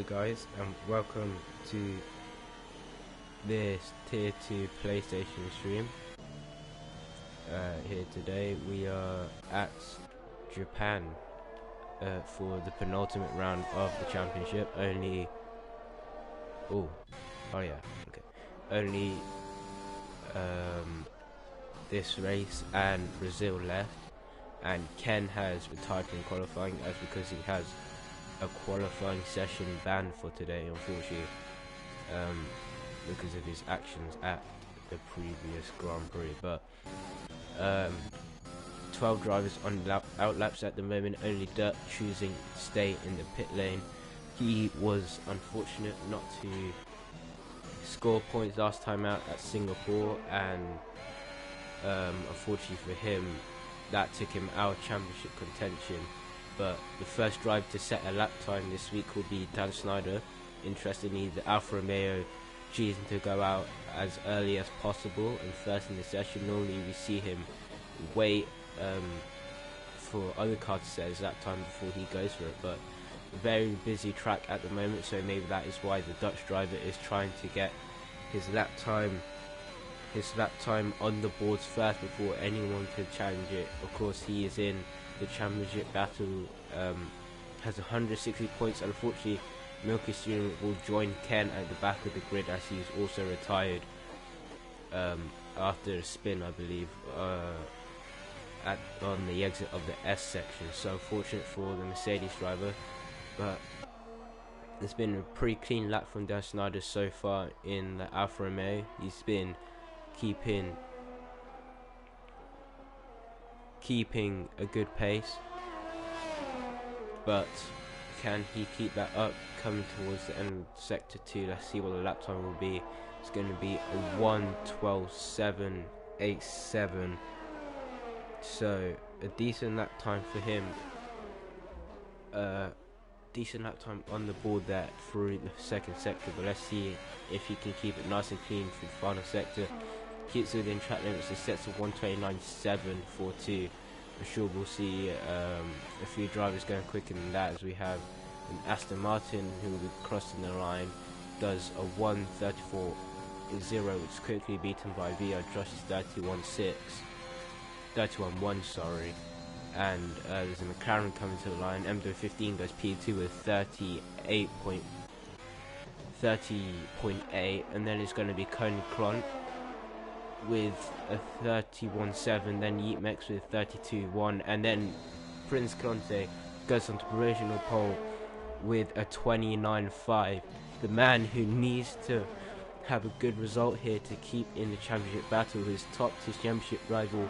Hello guys, and welcome to this Tier 2 PlayStation stream. Here today we are at Japan for the penultimate round of the championship. Only this race and Brazil left, and Ken has retired from qualifying because he has a qualifying session banned for today, unfortunately, because of his actions at the previous Grand Prix. But 12 drivers on out laps at the moment, only Dirk choosing to stay in the pit lane. He was unfortunate not to score points last time out at Singapore, and unfortunately for him, that took him out of championship contention. But the first drive to set a lap time this week will be Dan Snyder. Interestingly, the Alfa Romeo choosing to go out as early as possible and first in the session. Normally we see him wait for other cars to set his lap time before he goes for it, but very busy track at the moment, so maybe that is why the Dutch driver is trying to get his lap time on the boards first before anyone could challenge it. Of course, he is in the championship battle, has 160 points. Unfortunately, Milky Student will join Ken at the back of the grid, as he's also retired after a spin, I believe, on the exit of the S section. So unfortunate for the Mercedes driver, but it's been a pretty clean lap from Dan Snyder so far in the Alfa Romeo. He's been keeping a good pace, but can he keep that up coming towards the end of sector 2? Let's see what the lap time will be. It's going to be a 1:12.787, so a decent lap time for him, decent lap time on the board there through the second sector. But let's see if he can keep it nice and clean for the final sector. Keeps within track limits. He sets a 1:29.742. I'm sure we'll see a few drivers going quicker than that, as we have an Aston Martin who will be crossing the line, does a 1:34.0, which is quickly beaten by VR Josh's 31.1, sorry. And there's a McLaren coming to the line. MW15 goes P2 with 30.8, and then it's going to be Coney Cron with a 31.7, then Yeatmex with 32.1, and then Prince Conte goes on to provisional pole with a 29.5. The man who needs to have a good result here to keep in the championship battle, who's topped his championship rival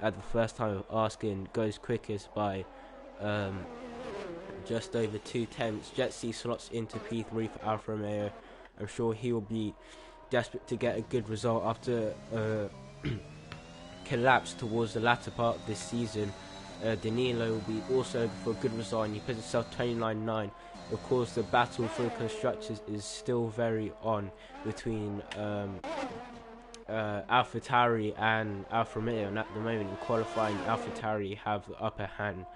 at the first time of asking, goes quickest by just over 2/10. Jetsi slots into P3 for Alfa Romeo. I'm sure he will be desperate to get a good result after collapse towards the latter part of this season. Danilo will be also looking for a good result, and he puts himself 29.9. Of course, the battle for the constructors is still very on between AlphaTauri and Alfa Romeo, and at the moment in qualifying, AlphaTauri have the upper hand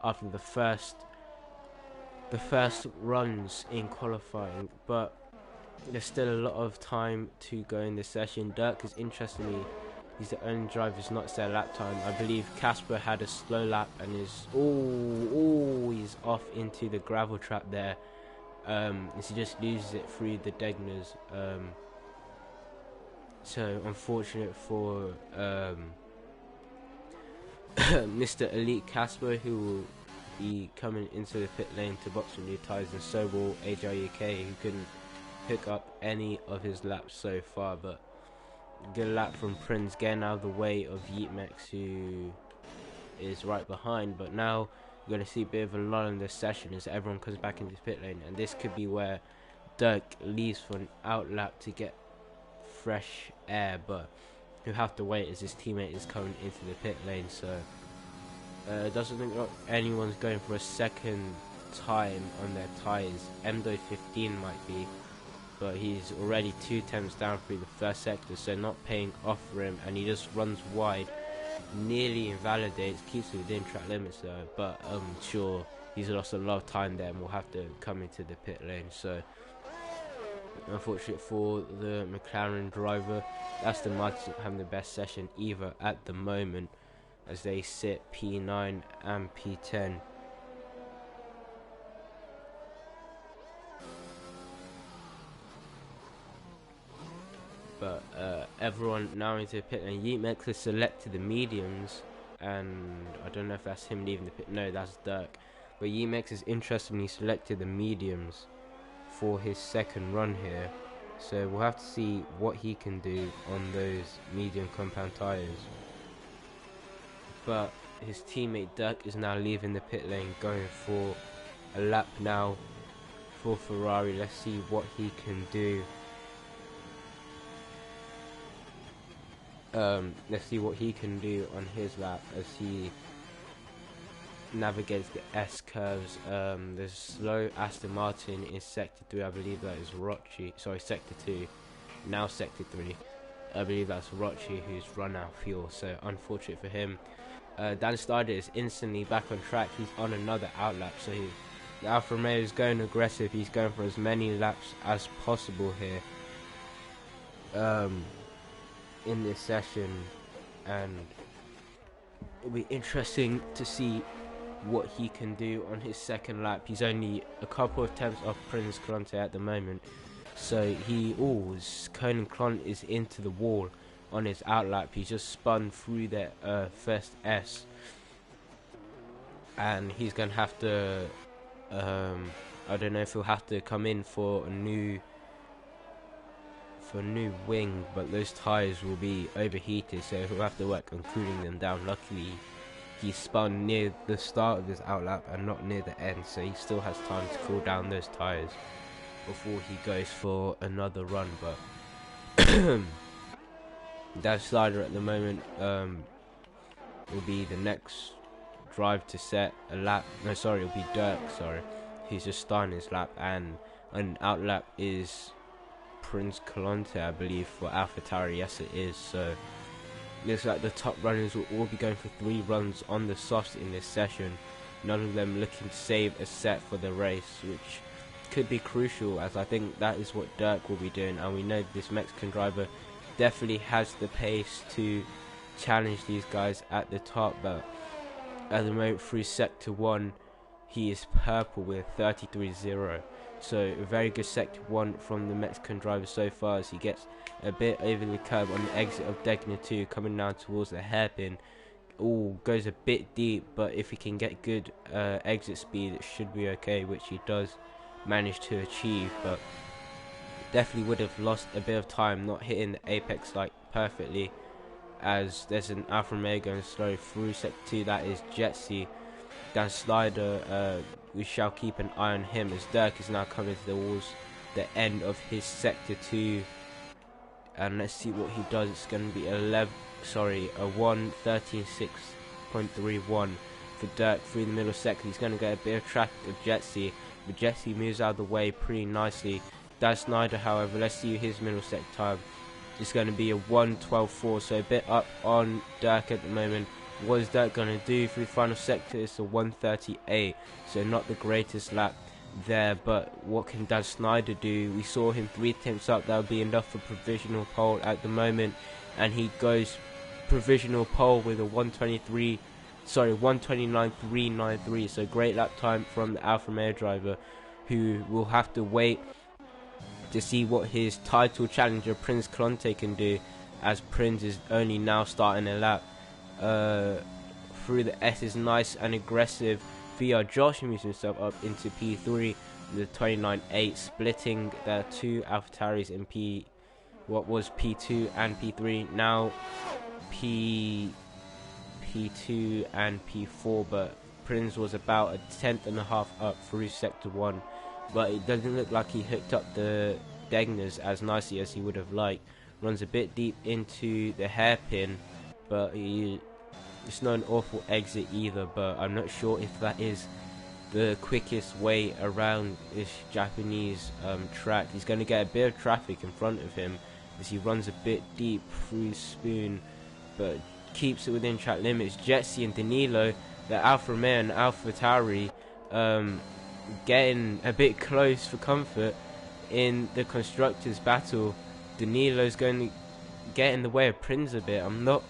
after the first runs in qualifying, but there's still a lot of time to go in this session. Dirk is, interestingly, he's the only driver who's not set a lap time. I believe Casper had a slow lap and is he's off into the gravel trap there, as he just loses it through the Degners. So unfortunate for Mr. Elite Casper, who will be coming into the pit lane to box with new tyres, and so will AJUK, who couldn't pick up any of his laps so far. But good lap from Prince, getting out of the way of Yeatmex, who is right behind. But now you're going to see a bit of a lull in this session as everyone comes back into the pit lane, and this could be where Dirk leaves for an out lap to get fresh air, but he'll have to wait as his teammate is coming into the pit lane. So it doesn't look like anyone's going for a second time on their tyres. MW15 might be, but he's already 2/10 down through the first sector, so not paying off for him, and he just runs wide, nearly invalidates, keeps it within track limits though, but I'm sure he's lost a lot of time there and will have to come into the pit lane. So unfortunate for the McLaren driver. Aston Martin having the best session either at the moment, as they sit P9 and P10. But everyone now into the pit lane. Yeatmax has selected the mediums, and I don't know if that's him leaving the pit. No, that's Dirk. But Yeatmax has interestingly selected the mediums for his second run here. So we'll have to see what he can do on those medium compound tyres. But his teammate Dirk is now leaving the pit lane, going for a lap now for Ferrari. Let's see what he can do. Let's see what he can do on his lap as he navigates the S curves. The slow Aston Martin in sector 3, I believe that is Rocci. Sorry, sector 2, now sector 3. I believe that's Rocci who's run out of fuel, so unfortunate for him. Dan Snyder is instantly back on track. He's on another outlap, so the Alfa Romeo is going aggressive. He's going for as many laps as possible here in this session, and it'll be interesting to see what he can do on his second lap. He's only a couple of tenths off Prince Clonte at the moment, so Conan Clont is into the wall on his outlap. He just spun through the first S, and he's gonna have to I don't know if he'll have to come in for a new wing, but those tyres will be overheated, so he'll have to work on cooling them down. Luckily he spun near the start of his outlap and not near the end, so he still has time to cool down those tyres before he goes for another run. But Dan Snyder at the moment will be the next drive to set a lap. No, sorry, it'll be Dirk, who's just starting his lap, and an outlap is Prince Clonte, I believe, for AlphaTauri. Yes, it is. So looks like the top runners will all be going for 3 runs on the softs in this session. None of them looking to save a set for the race, which could be crucial, as I think that is what Dirk will be doing, and we know this Mexican driver definitely has the pace to challenge these guys at the top. But at the moment through sector 1 he is purple with 33.0, so a very good sector 1 from the Mexican driver so far, as he gets a bit over the curb on the exit of Degner 2, coming down towards the hairpin. Goes a bit deep, but if he can get good exit speed, it should be okay, which he does manage to achieve. But definitely would have lost a bit of time not hitting the apex like perfectly, as there's an Alfa Romeo going slow through sector 2. That is Jetsy. Dan Snyder, we shall keep an eye on him, as Dirk is now coming towards the end of his sector 2, and let's see what he does. It's going to be a 1:13.6.31 for Dirk through the middle sector. He's going to get a bit of traffic of Jetsy, but Jetsy moves out of the way pretty nicely. Dan Snyder, however, let's see his middle sector time. It's going to be a 1:12.4, so a bit up on Dirk at the moment. What is Dirk going to do through the final sector? It's a 1:38, so not the greatest lap there, but what can Dan Snyder do? We saw him 3 attempts up. That would be enough for provisional pole at the moment, and he goes provisional pole with a 1:29.393, so great lap time from the Alfa Romeo driver, who will have to wait to see what his title challenger Prince Clonte can do, as Prince is only now starting a lap. Through the S is nice and aggressive. VR Josh moves himself up into P3 with a 29.8, splitting the 2 AlphaTauris in P2 and P3, now P2 and P4, but Prince was about a 10.5 up through sector 1, but it doesn't look like he hooked up the Degners as nicely as he would have liked. Runs a bit deep into the hairpin, but it's not an awful exit either, but I'm not sure if that is the quickest way around this Japanese track. He's going to get a bit of traffic in front of him as he runs a bit deep through Spoon, but keeps it within track limits. Jetsy and Danilo, the Alfa Romeo and AlphaTauri, getting a bit close for comfort in the constructors battle. Danilo's going to get in the way of Prince a bit. I'm not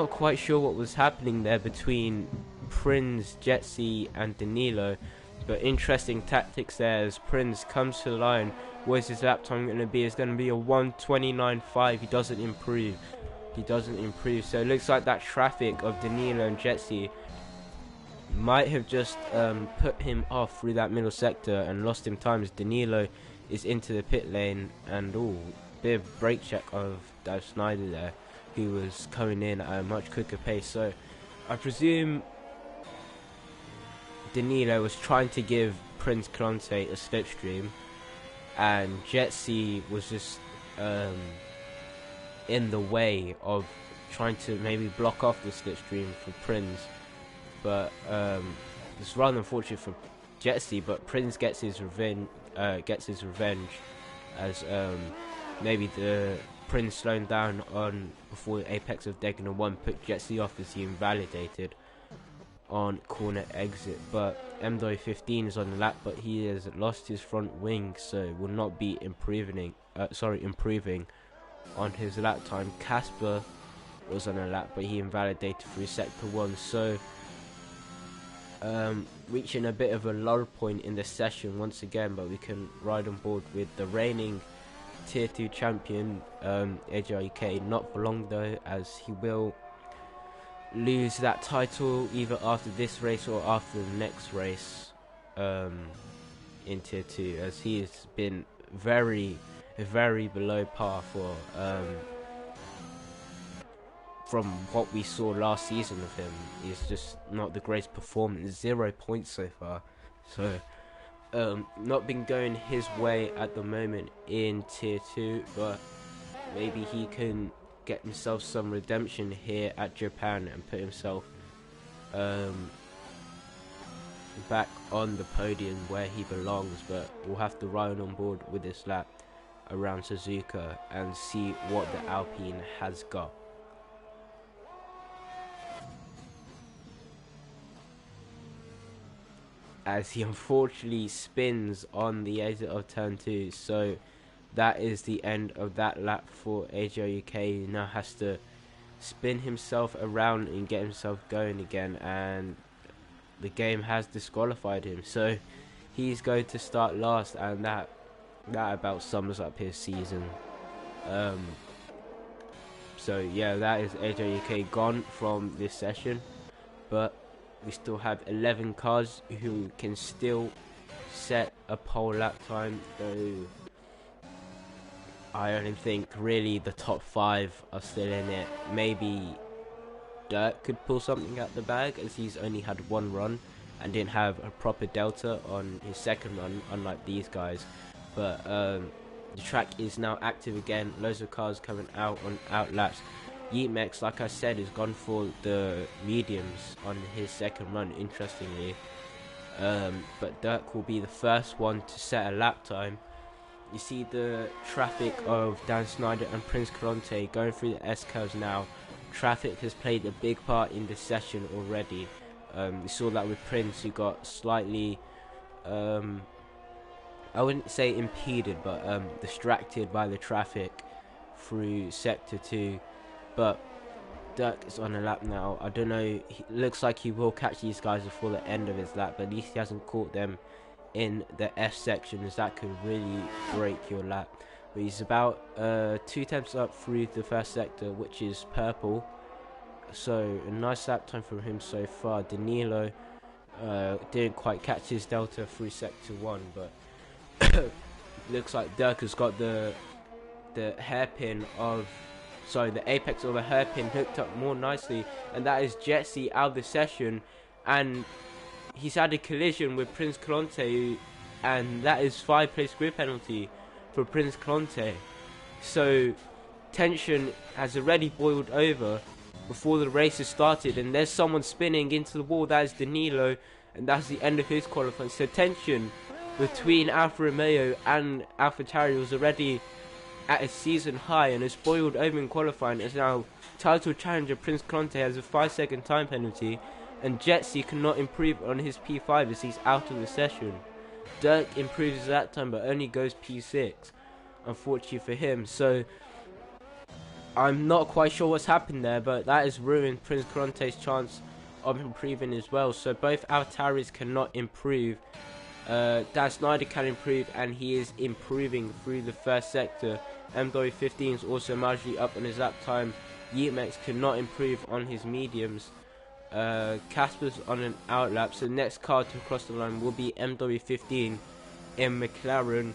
quite sure what was happening there between Prince, Jetsy and Danilo, but interesting tactics there as Prince comes to the line. What is his lap time going to be? It's going to be a 1:29.5. He doesn't improve. So it looks like that traffic of Danilo and Jetsy might have just put him off through that middle sector and lost him time as Danilo is into the pit lane. And bit of brake check of Dave Snyder there, who was coming in at a much quicker pace. So I presume Danilo was trying to give Prince Clonte a slipstream, and Jetsy was just in the way of trying to maybe block off the slipstream for Prince. But it's rather unfortunate for Jetsy, but Prince gets his revenge as maybe the Prince slowing down on before the apex of Degner 1 put Jetsy off as he invalidated on corner exit. But MW15 is on the lap, but he has lost his front wing, so will not be improving on his lap time. Casper was on a lap, but he invalidated through sector 1, so reaching a bit of a lull point in the session once again, but we can ride on board with the reigning tier 2 champion, AJUK. Not for long though, as he will lose that title either after this race or after the next race in tier 2, as he has been very below par for from what we saw last season of him. It's just not the greatest performance. 0 points so far, so not been going his way at the moment in tier 2, but maybe he can get himself some redemption here at Japan and put himself back on the podium where he belongs. But we'll have to ride on board with this lap around Suzuka and see what the Alpine has got. As he unfortunately spins on the exit of turn 2, so that is the end of that lap for AJUK. He now has to spin himself around and get himself going again, and the game has disqualified him, so he's going to start last, and that about sums up his season. So yeah, that is AJUK gone from this session, but we still have 11 cars who can still set a pole lap time, though I only think really the top 5 are still in it. Maybe Dirk could pull something out the bag, as he's only had one run and didn't have a proper delta on his second run, unlike these guys. But the track is now active again, loads of cars coming out on out laps. Yeatmex, like I said, has gone for the mediums on his second run, interestingly. But Dirk will be the first one to set a lap time. You see the traffic of Dan Snyder and Prince Clonte going through the S-curves now. Traffic has played a big part in this session already. We saw that with Prince, who got slightly, I wouldn't say impeded, but distracted by the traffic through Sector 2. But Dirk is on a lap now. I don't know, looks like he will catch these guys before the end of his lap, but at least he hasn't caught them in the F section, as that could really break your lap. But he's about 2 tenths up through the first sector, which is purple, so a nice lap time from him so far. Danilo didn't quite catch his delta through sector 1, but looks like Dirk has got the hairpin of the apex of a hairpin hooked up more nicely, and that is Jetsy out of the session, and he's had a collision with Prince Clonte, and that is 5-place grid penalty for Prince Clonte. So tension has already boiled over before the race has started, and there's someone spinning into the wall. That is Danilo, and that's the end of his qualifying. So tension between Alfa Romeo and AlphaTauri was already at a season high and has boiled over in qualifying. As now title challenger Prince Clonte has a 5-second time penalty and Jetsi cannot improve on his P5 as he's out of the session. Dirk improves his lap time but only goes P6, unfortunately for him. So I'm not quite sure what's happened there, but that has ruined Prince Coronte's chance of improving as well. So both AlphaTauris cannot improve. Dan Snyder can improve, and he is improving through the first sector. MW15 is also marginally up on his lap time. Yeatmax cannot improve on his mediums. Casper's on an outlap, so the next car to cross the line will be MW15 in McLaren.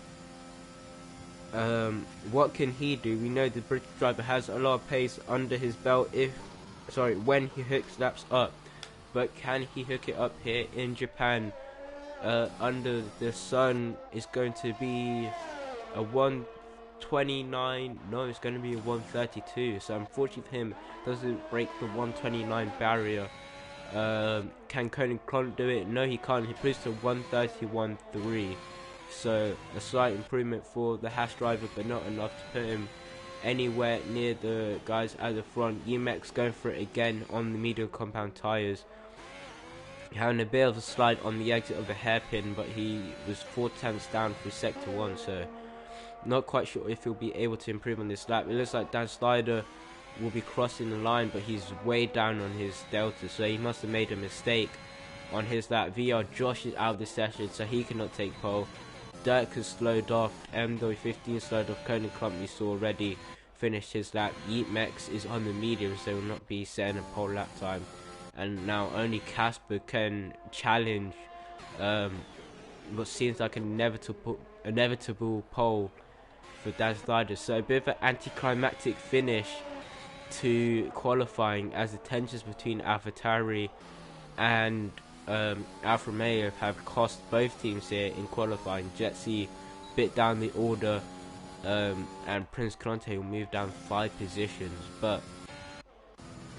What can he do? We know the British driver has a lot of pace under his belt when he hooks laps up, but can he hook it up here in Japan? Under the sun is going to be a 129. No, it's going to be a 132. So unfortunately for him, doesn't break the 129 barrier. Can Conan Cron do it? No, he can't. He proves to 131.3. So a slight improvement for the Haas driver, but not enough to put him anywhere near the guys at the front. Yeatmax going for it again on the medium compound tyres. Having a bit of a slide on the exit of the hairpin, but he was 4 tenths down through sector 1, so not quite sure if he'll be able to improve on this lap. It looks like Dan Snyder will be crossing the line, but he's way down on his delta, so he must have made a mistake on his lap. VR Josh is out of the session, so he cannot take pole. Dirk has slowed off. MW15 slowed off. Conan Clump, you saw already, finished his lap. Yeatmax is on the medium, so will not be setting a pole lap time. And now only Casper can challenge what seems like an inevitable pole for Dan Snyder. So a bit of an anticlimactic finish to qualifying, as the tensions between AlphaTauri and Alfa Romeo have cost both teams here in qualifying. Jetsi bit down the order, and Prince Conte will move down 5 positions, but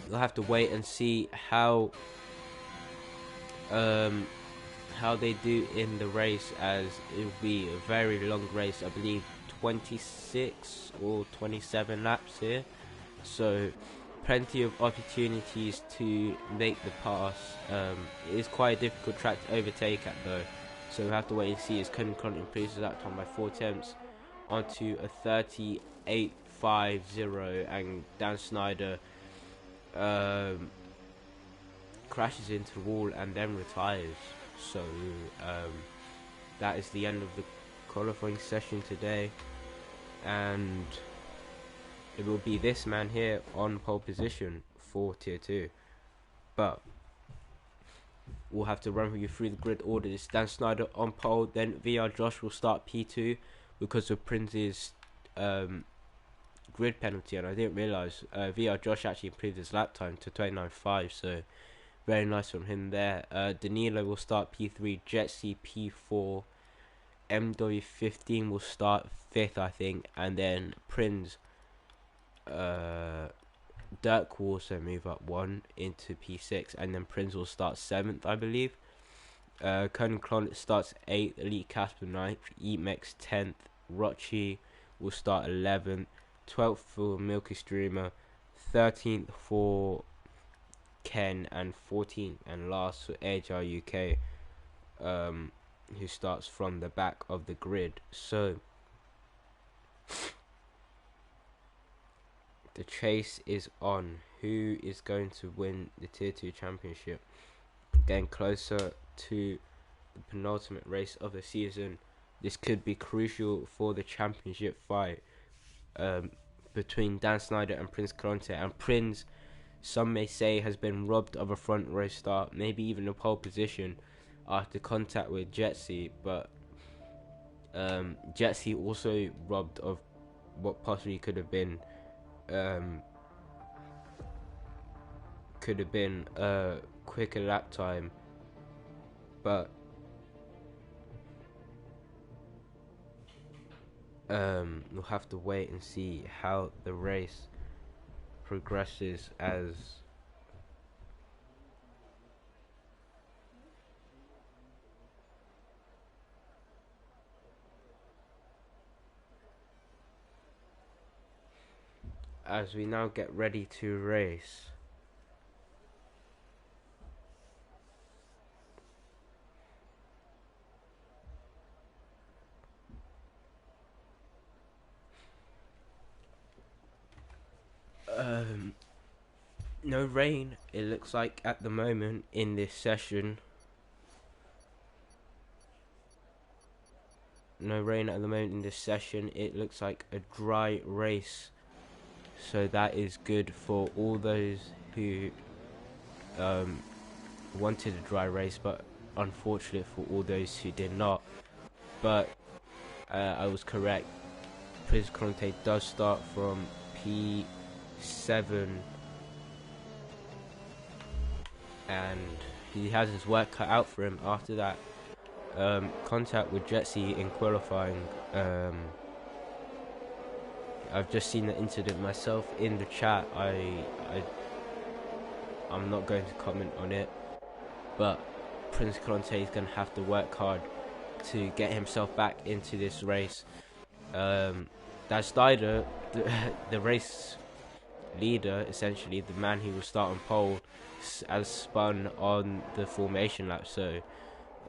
we'll have to wait and see how they do in the race, as it will be a very long race. I believe 26 or 27 laps here, so plenty of opportunities to make the pass. It is quite a difficult track to overtake at though, so we'll have to wait and see as Conan Cron improves his lap time by 4 attempts onto a 38.50, and Dan Snyder crashes into the wall and then retires. So that is the end of the qualifying session today, and it will be this man here on pole position for tier 2. But we'll have to run you through the grid order. It's Dan Snyder on pole, then VR Josh will start P2 because of Prince's grid penalty, and I didn't realise VR Josh actually improved his lap time to 29.5, so very nice from him there. Danilo will start P3, Jetsi P4, MW15 will start 5th, I think, and then Prince, Dirk will also move up 1 into P6, and then Prince will start 7th, I believe. Conan Clon starts 8th, Elite Casper 9th, Yeatmax 10th, Rochi will start 11th, 12th for Milky Streamer, 13th for Ken, and 14th and last for HR UK, who starts from the back of the grid. So the chase is on. Who is going to win the Tier 2 Championship? Getting closer to the penultimate race of the season. This could be crucial for the championship fight between Dan Snyder and Prince Conte. And Prince, some may say, has been robbed of a front row start, maybe even a pole position after contact with Jetsi, but Jetsi also robbed of what possibly could have been a quicker lap time, but we'll have to wait and see how the race progresses as we now get ready to race. No rain, it looks like, at the moment in this session. No rain at the moment in this session. It looks like a dry race, so that is good for all those who wanted a dry race, but unfortunate for all those who did not. But I was correct. Prix does start from P7, and he has his work cut out for him after that. Contact with Jetsi in qualifying. I've just seen the incident myself in the chat. I'm not going to comment on it, but Prix is going to have to work hard to get himself back into this race. Dan Snyder, the race leader, essentially the man who will start on pole, has spun on the formation lap, so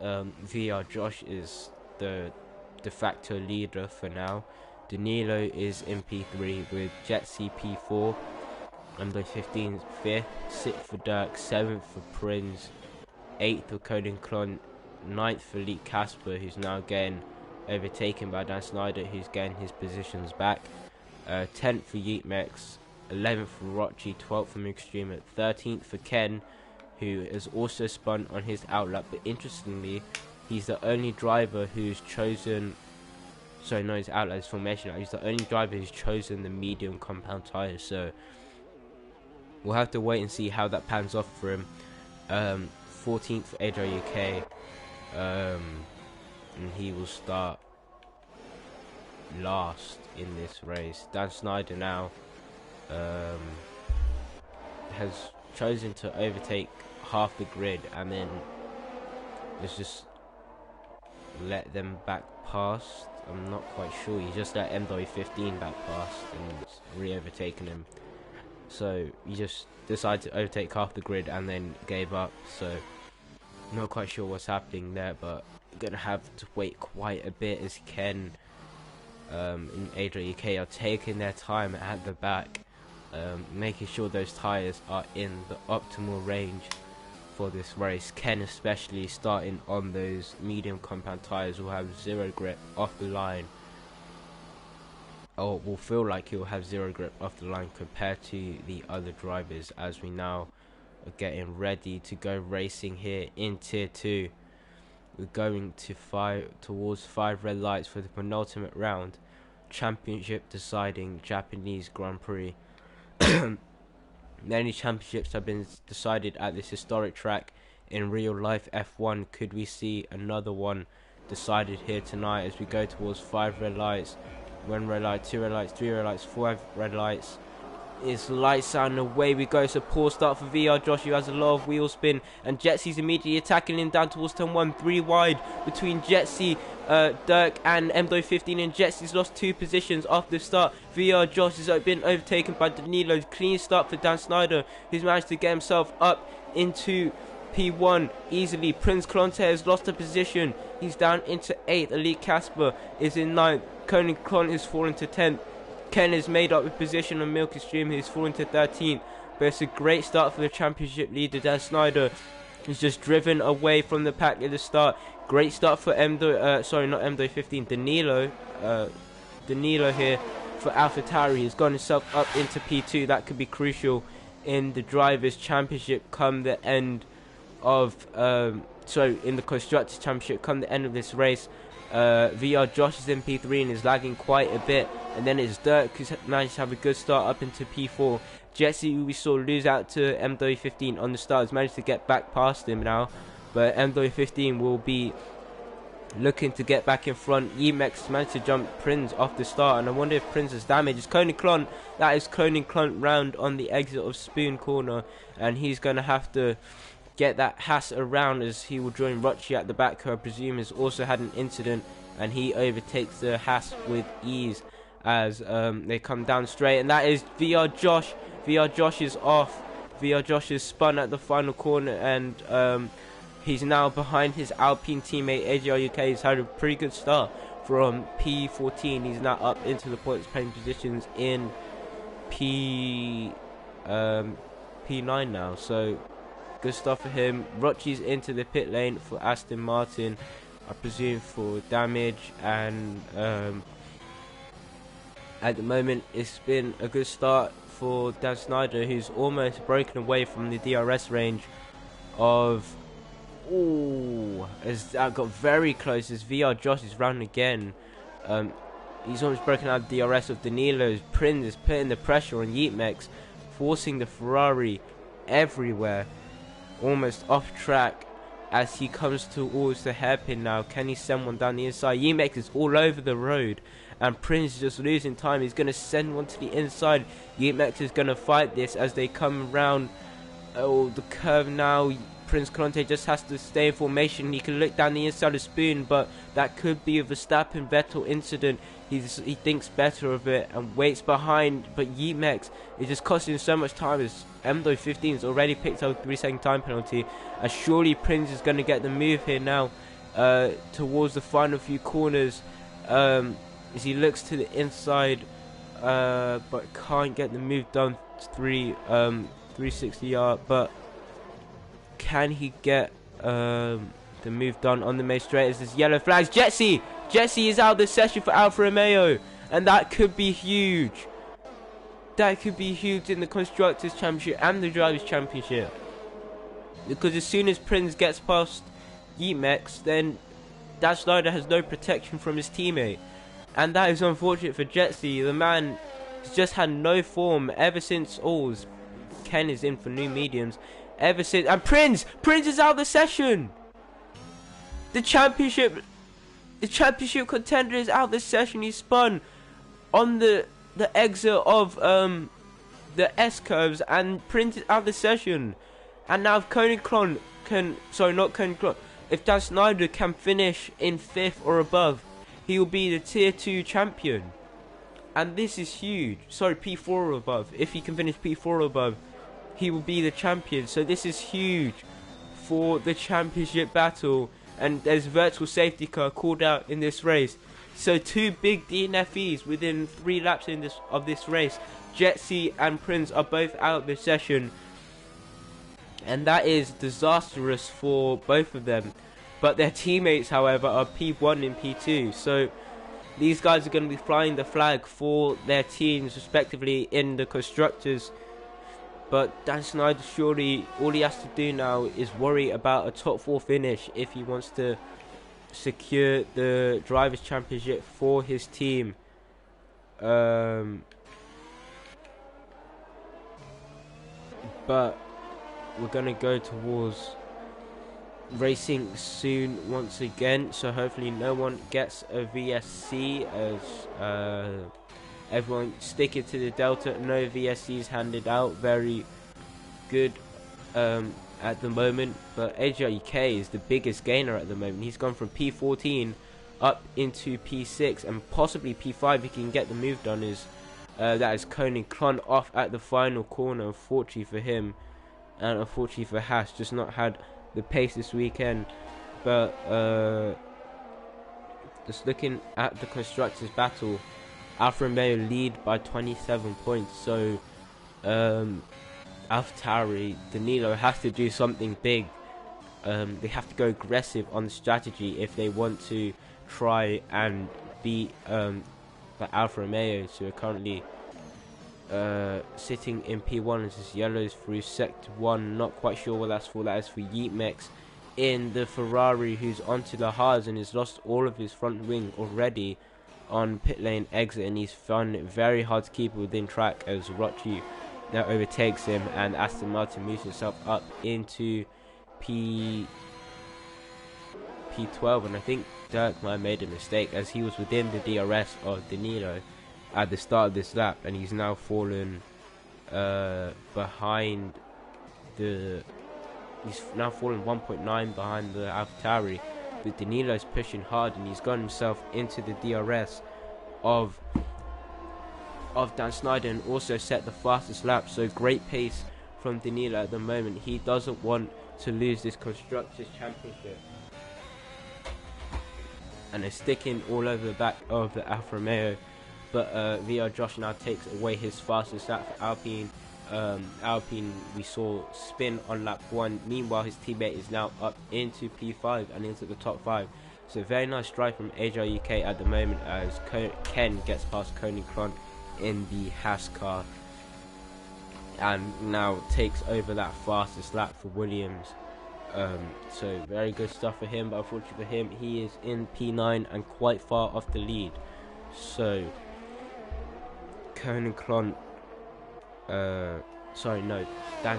VR Josh is the de facto leader for now. Danilo is in P3 with Jetsi P4, Number 15 5th, 6th for Dirk, 7th for Prince, 8th for Colin Klon, 9th for Elite Casper, who's now getting overtaken by Dan Snyder, who's getting his positions back. 10th for Yeetmex, 11th for Rochi, 12th for Mookstreamer, 13th for Ken, who has also spun on his outlap, but interestingly, he's the only driver who's chosen, his outlet, his formation, he's the only driver who's chosen the medium compound tyres, so we'll have to wait and see how that pans off for him. 14th for AJUK, and he will start last in this race. Dan Snyder now has chosen to overtake half the grid, and then let's just let them back past. I'm not quite sure. He just let MW15 back past and re-overtaken him. So he just decided to overtake half the grid and then gave up. So not quite sure what's happening there, but gonna have to wait quite a bit as Ken and AJUK are taking their time at the back, making sure those tyres are in the optimal range for this race. Ken especially starting on those medium compound tyres will have zero grip off the line, or will feel like he'll have zero grip off the line compared to the other drivers, as we now are getting ready to go racing here in tier 2. We're going to towards 5 red lights for the penultimate round, championship deciding Japanese Grand Prix. Many championships have been decided at this historic track in real life F1. Could we see another one decided here tonight as we go towards 5 red lights, 1 red light, 2 red lights, 3 red lights, 4 red lights. It's lights out and away we go. So poor start for VR Josh, who has a lot of wheel spin, and Jetsi's immediately attacking him down towards turn 1, 3 wide between Jetsi, Dirk and MW15, and Jetsi's lost 2 positions after the start. VR Josh has been overtaken by Danilo. Clean start for Dan Snyder, who's managed to get himself up into P1 easily. Prince Clonte has lost a position, he's down into 8th. Elite Casper is in 9th. Conan Clon has fallen to 10th. Ken has made up a position on Milky Stream, who's fallen to 13th. But it's a great start for the championship leader. Dan Snyder is just driven away from the pack at the start. Great start for MW15, Danilo here for AlphaTauri. He's got himself up into P2. That could be crucial in the Drivers' Championship come the end of in the Constructors' Championship come the end of this race. VR Josh is in P3 and is lagging quite a bit, and then it's Dirk who's managed to have a good start up into P4. Jetsi, who we saw lose out to MW15 on the start, has managed to get back past him now, but MW15 will be looking to get back in front. Yemex managed to jump Prince off the start, and I wonder if Prince is damaged. It's Conan Clon, that is Conan Clon round on the exit of Spoon Corner, and he's going to have to get that Haas around as he will join Rochi at the back, who I presume has also had an incident, and he overtakes the Haas with ease as they come down straight, and that is VR Josh. VR Josh is off. VR Josh is spun at the final corner, and he's now behind his Alpine teammate AJUK. He's had a pretty good start from P14. He's now up into the points playing positions in P P9 now, so good stuff for him. Rocci's into the pit lane for Aston Martin, I presume for damage, and at the moment it's been a good start for Dan Snyder, who's almost broken away from the DRS range of... Ooh, as that got very close as VR Josh is round again. He's almost broken out the DRS of Danilo's. Prins is putting the pressure on Yeatmex, forcing the Ferrari everywhere, almost off track as he comes towards the hairpin now. Can he send one down the inside? Yeatmex is all over the road and Prince is just losing time. He's going to send one to the inside. Yeatmex is going to fight this as they come around the curve now. Prince Conte just has to stay in formation. He can look down the inside of Spoon, but that could be a Verstappen Vettel incident. He thinks better of it and waits behind, but Yeatmex is just costing him so much time as Mdo 15 has already picked up a 3-second time penalty, and surely Prince is going to get the move here now towards the final few corners as he looks to the inside, but can't get the move done. 360 yard, but can he get the move done on the main straight as this yellow flags? Jesse is out of the session for Alfa Romeo, and that could be huge. That could be huge in the Constructors' Championship and the Drivers' Championship, because as soon as Prince gets past Yeatmex, then Dan Snyder has no protection from his teammate, and that is unfortunate for Jesse. The man has just had no form ever since Ken is in for new mediums. Ever since, and Prince is out of the session. The championship contender is out of the session. He spun on the exit of the S curves, and Prince is out of the session. And now if if Dan Snyder can finish in 5th or above, he will be the tier 2 champion, and this is huge. Sorry, P4 or above. If he can finish P4 or above, he will be the champion. So this is huge for the championship battle, and there's a virtual safety car called out in this race. So 2 big DNFEs within 3 laps of this race. Jetsy and Prince are both out of the session, and that is disastrous for both of them. But their teammates, however, are P1 and P2. So these guys are going to be flying the flag for their teams respectively in the Constructors. But Dan Snyder, surely all he has to do now is worry about a top 4 finish if he wants to secure the Drivers' Championship for his team. But we're going to go towards racing soon once again, so hopefully no one gets a VSC as everyone sticking to the Delta. No VSCs handed out. Very good at the moment, but AJK is the biggest gainer at the moment. He's gone from P14 up into P6 and possibly P5 if he can get the move done. That is Koenig Klon off at the final corner, unfortunately for him, and unfortunately for Haas, just not had the pace this weekend. But just looking at the Constructors' battle, Alfa Romeo lead by 27 points, so AlphaTauri, Danilo has to do something big. They have to go aggressive on the strategy if they want to try and beat the Alfa Romeos, who are currently sitting in P1 as this yellows through sector 1. Not quite sure what that's for. That is for Yeatmex in the Ferrari, who's onto the hards and has lost all of his front wing already on pit lane exit, and he's found it very hard to keep it within track as Rocci now overtakes him, and Aston Martin moves himself up into P12, and I think Dirk might have made a mistake as he was within the DRS of Danilo at the start of this lap, and he's now fallen behind the... He's now fallen 1.9 behind the AlphaTauri, but Danilo's pushing hard and he's got himself into the DRS of Dan Snyder and also set the fastest lap. So great pace from Danilo at the moment. He doesn't want to lose this Constructors' Championship, and they're sticking all over the back of the Alfa Romeo. But VR Josh now takes away his fastest lap for Alpine, Alpine we saw spin on lap 1. Meanwhile, his teammate is now up into P5 and into the top 5. So very nice drive from AJUK at the moment as Ken gets past Coney Cron in the Haas car and now takes over that fastest lap for Williams. So very good stuff for him, but unfortunately for him, he is in P9 and quite far off the lead. So Coney Cron Dan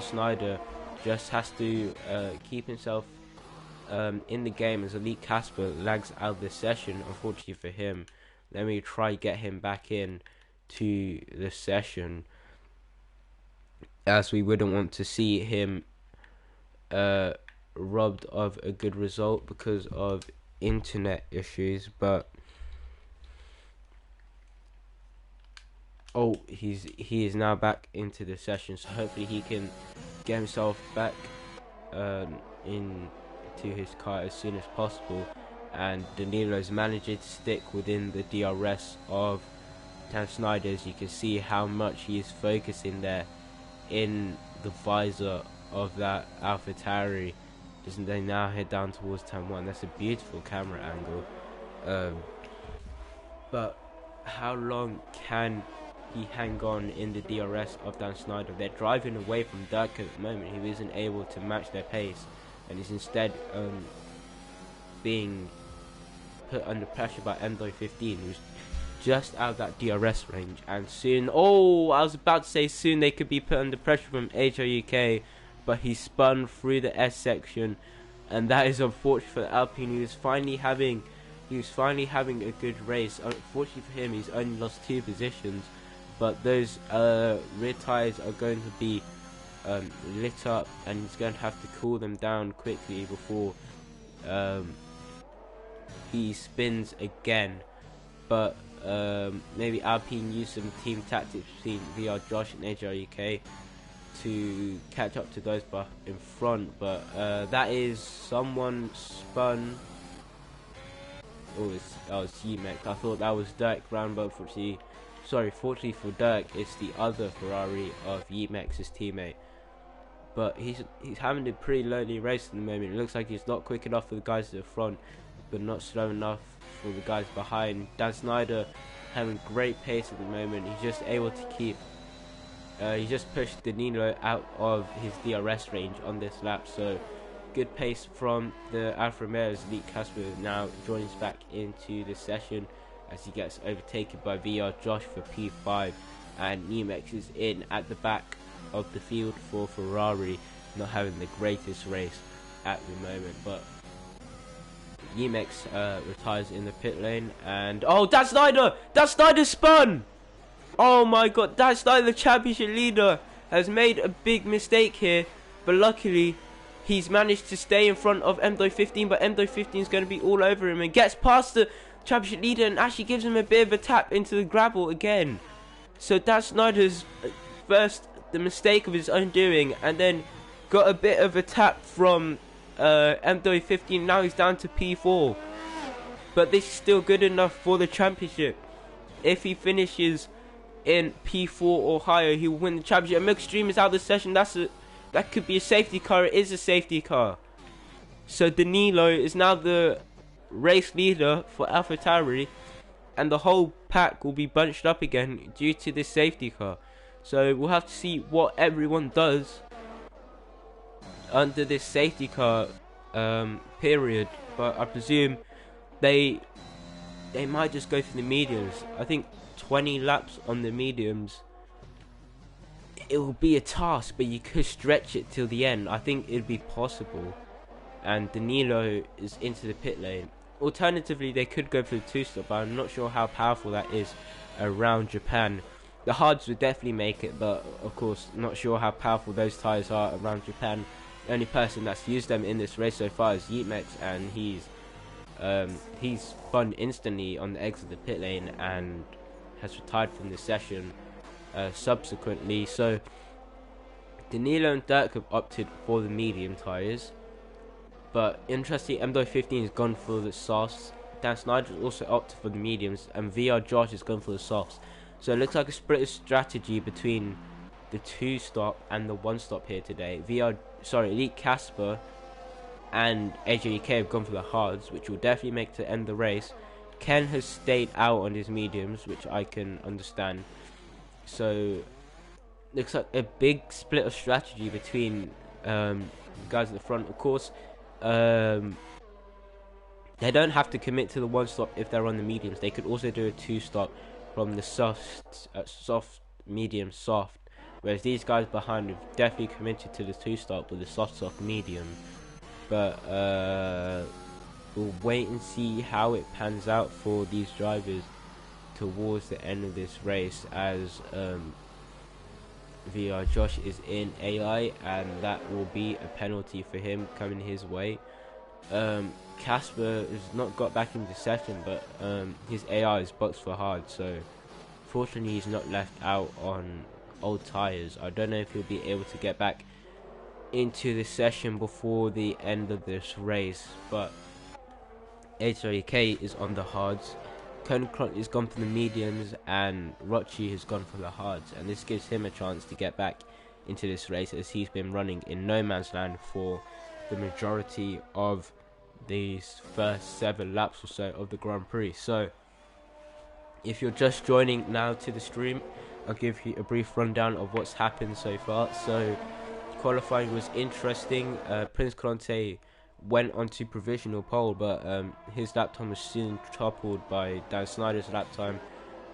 Snyder just has to keep himself in the game as Elite Casper lags out of this session. Unfortunately for him, let me try get him back in to the session, as we wouldn't want to see him robbed of a good result because of internet issues. But he is now back into the session, so hopefully he can get himself back into his car as soon as possible. And Danilo's managing to stick within the DRS of Dan Snyder, as you can see how much he is focusing there in the visor of that AlphaTauri. Doesn't they now head down towards turn 1? That's a beautiful camera angle. But how long can he hang on in the DRS of Dan Snyder? They're driving away from Dirk at the moment, who isn't able to match their pace and is instead being put under pressure by M15, who's just out of that DRS range. And soon, I was about to say soon they could be put under pressure from HOUK, but he spun through the S section, and that is unfortunate for Alpine, who was finally having a good race. Unfortunately for him, he's only lost 2 positions, but those rear tyres are going to be lit up, and he's going to have to cool them down quickly before he spins again. But maybe Alpine use some team tactics between VR Josh and AJUK to catch up to those in front. But that is someone spun. It's Yemek. I thought that was Dirk round, but fortunately for Dirk, it's the other Ferrari of Yemex's teammate. But he's having a pretty lonely race at the moment. It looks like he's not quick enough for the guys at the front, but not slow enough for the guys behind. Dan Snyder having great pace at the moment. He's just able to keep he just pushed Danilo out of his DRS range on this lap. So good pace from the Alfa Romeo's Elite Casper now joins back into the session as he gets overtaken by VR Josh for P5, and Yemex is in at the back of the field for Ferrari, not having the greatest race at the moment. But Yemex retires in the pit lane, and Dan Snyder spun! Oh my god, Dan Snyder, the championship leader, has made a big mistake here, but luckily he's managed to stay in front of M15, but M15 is going to be all over him and gets past the championship leader and actually gives him a bit of a tap into the gravel again. So Dan Snyder's first the mistake of his own doing, and then got a bit of a tap from M15. Now he's down to P4, but this is still good enough for the championship. If he finishes in P4 or higher, he will win the championship. Milk Stream is out of the session. That could be a safety car. It is a safety car. So Danilo is now the race leader for AlphaTauri, and the whole pack will be bunched up again due to this safety car. So we'll have to see what everyone does under this safety car period. But I presume they might just go for the mediums. I think 20 laps on the mediums, it will be a task, but you could stretch it till the end. I think it'd be possible. And Danilo is into the pit lane. Alternatively, they could go for the 2-stop, but I'm not sure how powerful that is around Japan. The hards would definitely make it, but of course not sure how powerful those tyres are around Japan. The only person that's used them in this race so far is Yemex, and he's spun instantly on the exit of the pit lane and has retired from the session subsequently. So Danilo and Dirk have opted for the medium tyres, but interesting, M15 has gone for the softs. Dan Snyder has also opted for the mediums, and VR Josh has gone for the softs. So it looks like a split strategy between the 2-stop and the 1-stop here today. Elite Casper and AJUK have gone for the hards, which will definitely make to end the race. Ken has stayed out on his mediums, which I can understand. So looks like a big split of strategy between guys at the front. Of course, they don't have to commit to the 1-stop if they're on the mediums. They could also do a 2-stop from the soft, medium, soft. Whereas these guys behind have definitely committed to the 2-stop with the soft, medium. But we'll wait and see how it pans out for these drivers towards the end of this race, as VR Josh is in AI, and that will be a penalty for him coming his way. Casper has not got back into session, but his AI is boxed for hard, so fortunately he's not left out on old tyres. I don't know if he'll be able to get back into the session before the end of this race, but HRK is on the hards. Conkront has gone for the mediums, and Rochi has gone for the hards, and this gives him a chance to get back into this race, as he's been running in no man's land for the majority of these first 7 laps or so of the Grand Prix. So if you're just joining now to the stream, I'll give you a brief rundown of what's happened so far. So qualifying was interesting. Prince Conte went onto provisional pole, but his lap time was soon toppled by Dan Snyder's lap time,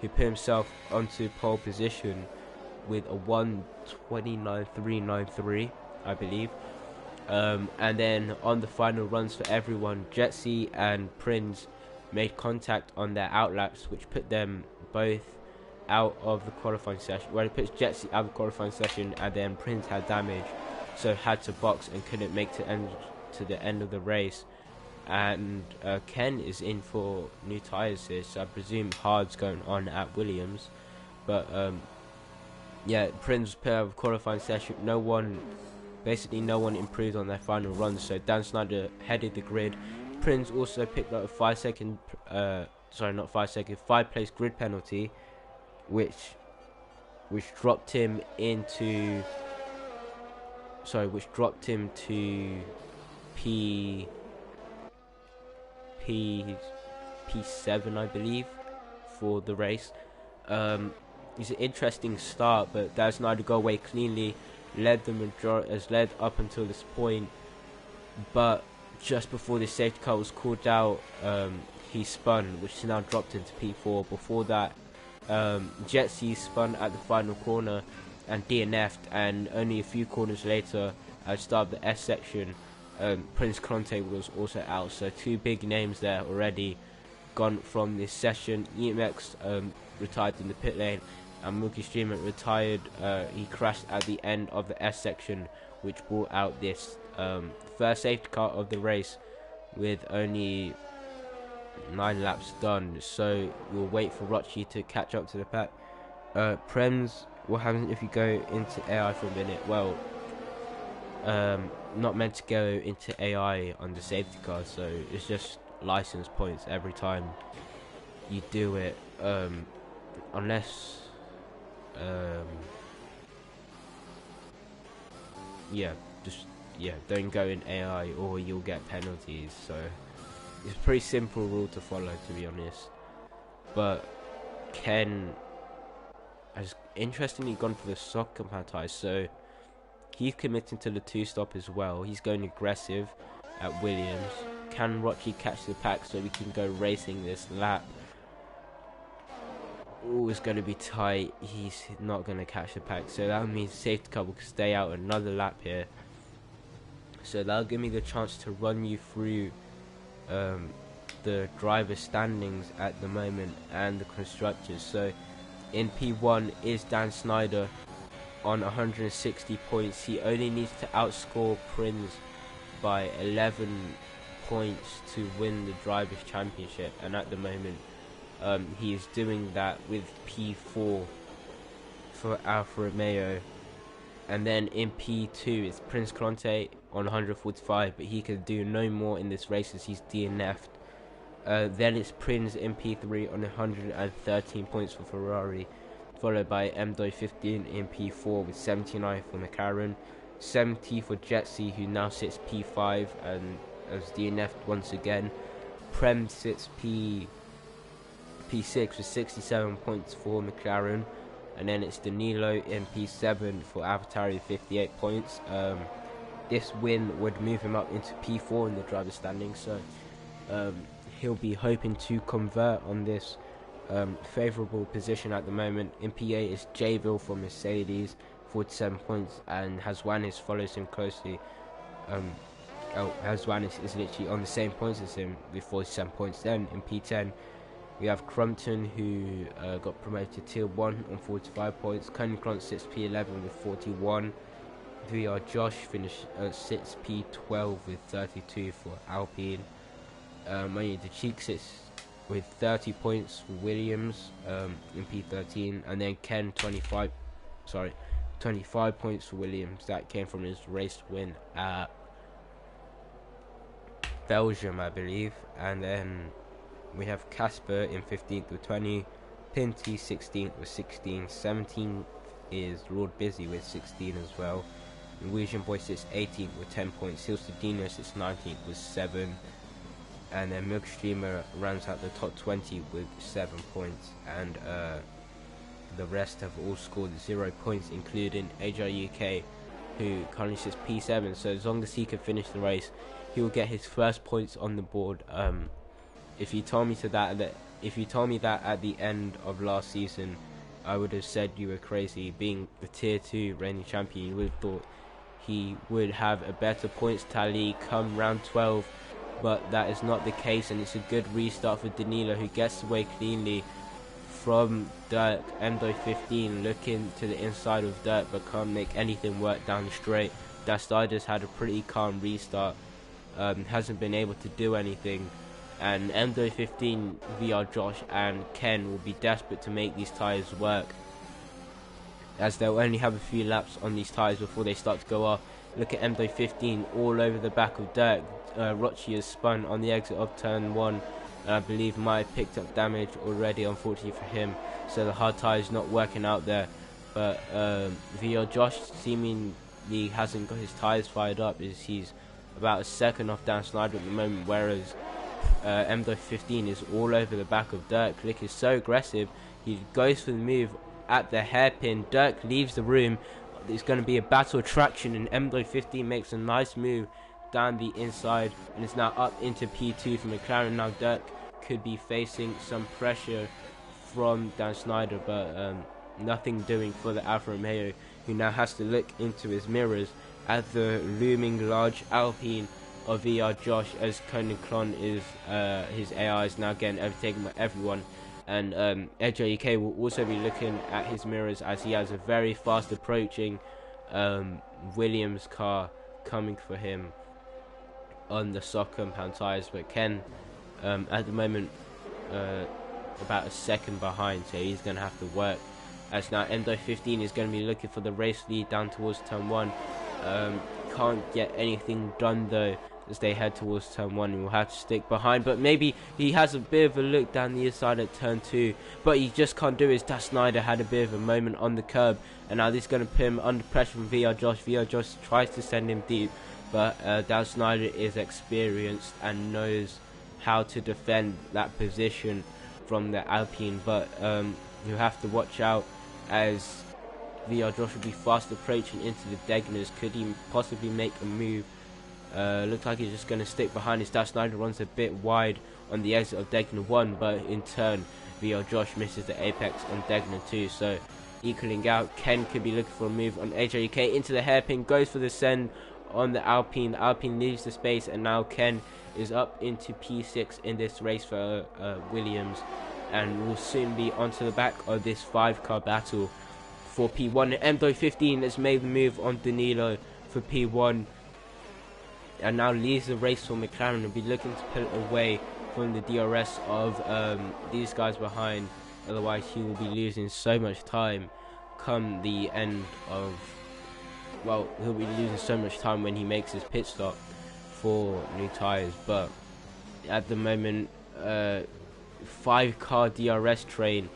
who put himself onto pole position with a 1:29.393, I believe. And then on the final runs for everyone, Jetsy and Prince made contact on their outlaps, which put them both out of the qualifying session. Well, it puts Jetsy out of the qualifying session, and then Prince had damage, so had to box and couldn't make to the end of the race. And Ken is in for new tyres here, so I presume hard's going on at Williams. But yeah, Prince put out of qualifying session. No one improved on their final runs, so Dan Snyder headed the grid. Prince also picked up a 5 place grid penalty, which dropped him to P7, I believe, for the race. It's an interesting start, but Dan Snyder got away cleanly, led up until this point, but just before the safety car was called out, he spun, which is now dropped into P4. Before that, Jetsy spun at the final corner and DNF'd, and only a few corners later, at the start of the S section, Prince Conte was also out. So 2 big names there already gone from this session. EMX retired in the pit lane, and Mookie Streamer retired. He crashed at the end of the S section, which brought out this first safety car of the race with only 9 laps done. So we'll wait for Rochi to catch up to the pack. Prems, what happens if you go into AI for a minute? Well, not meant to go into AI on the safety car, so it's just license points every time you do it, unless don't go in AI or you'll get penalties. So it's a pretty simple rule to follow, to be honest. But Ken has interestingly gone for the soft compound tyres, so he's committing to the 2-stop as well. He's going aggressive at Williams. Can Rochi catch the pack so we can go racing this lap? Oh, it's going to be tight. He's not going to catch the pack, so that means safety car will stay out another lap here. So that'll give me the chance to run you through the driver standings at the moment and the constructors. So in P1 is Dan Snyder on 160 points. He only needs to outscore Prince by 11 points to win the Drivers' Championship, and at the moment he is doing that with P4 for Alfa Romeo. And then in P2 it's Prince Conte on 145, but he can do no more in this race as he's DNF'd. Then it's Prince in P3 on 113 points for Ferrari. followed by MDO15 in P4 with 79 for McLaren, 70 for Jetsy, who now sits P5 and as DNF once again. Prem sits P6 with 67 points for McLaren, and then it's Danilo in P7 for AlphaTauri with 58 points. This win would move him up into P4 in the driver's standings, so he'll be hoping to convert on this favourable position at the moment. In P8 is Jayville for Mercedes, 47 points, and Hazwanis follows him closely. Hazwanis is literally on the same points as him with 47 points. Then in P10 we have Crumpton, who got promoted to Tier 1 on 45 points. Cunningham sits P11 with 41. VR Josh sits P12 with 32 for Alpine. Manu De Cheek sits with 30 points for Williams in P13, and then Ken 25 points for Williams. That came from his race win at Belgium, I believe. And then we have Casper in 15th with 20, Pinty 16th with 16, 17 is Lord Busy with 16 as well. Norwegian Boy sits 18th with 10 points, Silstadino sits 19th with 7, and then Milkstreamer rounds out the top 20 with 7 points, and the rest have all scored 0 points, including AJ UK, who currently sits P7. So as long as he can finish the race, he will get his first points on the board. If you told me that at the end of last season, I would have said you were crazy. Being the Tier 2 reigning champion, you would have thought he would have a better points tally come round 12, but that is not the case, and it's a good restart for Danilo, who gets away cleanly from Dirk. MDO15 looking to the inside of Dirk but can't make anything work down the straight. Dastides had a pretty calm restart, hasn't been able to do anything, and MDO15, VR Josh and Ken will be desperate to make these tyres work, as they'll only have a few laps on these tyres before they start to go off. Look at MDO15 all over the back of Dirk. Rocci has spun on the exit of turn 1, and I believe might have picked up damage already, unfortunately for him, so the hard tyre is not working out there. But VR Josh seemingly hasn't got his tyres fired up, as he's about a second off Dan Snyder at the moment, whereas MDO15 is all over the back of Dirk. Click is so aggressive, he goes for the move at the hairpin. Dirk leaves the room. There's going to be a battle of traction, and MDO15 makes a nice move down the inside and is now up into P2 for McLaren. Now Dirk could be facing some pressure from Dan Snyder, but nothing doing for the Alfa Romeo, who now has to look into his mirrors at the looming large Alpine of VR Josh, as Conan Klon is his AI is now getting overtaken by everyone. And AJ UK will also be looking at his mirrors, as he has a very fast approaching Williams car coming for him on the soft compound tyres. But Ken at the moment about a second behind, so he's going to have to work, as now MDO15 is going to be looking for the race lead down towards turn 1. Can't get anything done though as they head towards turn 1, and will have to stick behind. But maybe he has a bit of a look down the inside at turn 2, but he just can't do it. Das Snyder had a bit of a moment on the curb, and now this is going to put him under pressure from VR Josh. VR Josh tries to send him deep, but Dan Snyder is experienced and knows how to defend that position from the Alpine. But you have to watch out, as VR Josh will be fast approaching into the Degners. Could he possibly make a move? Looks like he's just going to stick behind his. Das Snyder runs a bit wide on the exit of Degner 1, but in turn VR Josh misses the apex on Degner 2, so equaling out. Ken could be looking for a move on AJ UK into the hairpin, goes for the send on the Alpine. The Alpine leaves the space, and now Ken is up into P6 in this race for Williams, and will soon be onto the back of this 5-car battle for P1. MDO15 has made the move on Danilo for P1, and now leaves the race for McLaren, and be looking to pull away from the DRS of these guys behind. Otherwise he will be losing so much time come the end of, well, he'll be losing so much time when he makes his pit stop for new tyres. But at the moment 5-car DRS train